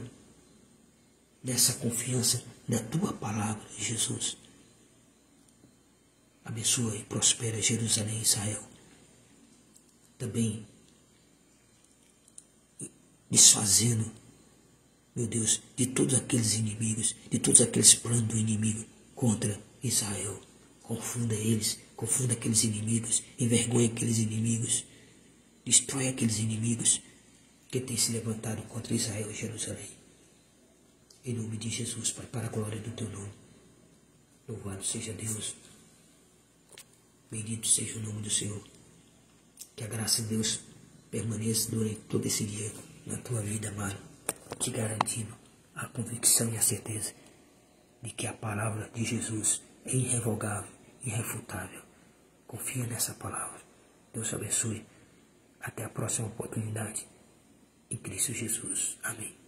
nessa confiança da tua palavra, Jesus. Abençoa e prospera Jerusalém e Israel. Também desfazendo, meu Deus, de todos aqueles inimigos, de todos aqueles planos do inimigo contra Israel. Confunda eles, confunda aqueles inimigos, envergonha aqueles inimigos, destrói aqueles inimigos que têm se levantado contra Israel e Jerusalém. Em nome de Jesus, Pai, para a glória do teu nome. Louvado seja Deus. Bendito seja o nome do Senhor. Que a graça de Deus permaneça durante todo esse dia na tua vida, amado, te garantindo a convicção e a certeza de que a palavra de Jesus é irrevogável, irrefutável. Confia nessa palavra. Deus abençoe. Até a próxima oportunidade. Em Cristo Jesus. Amém.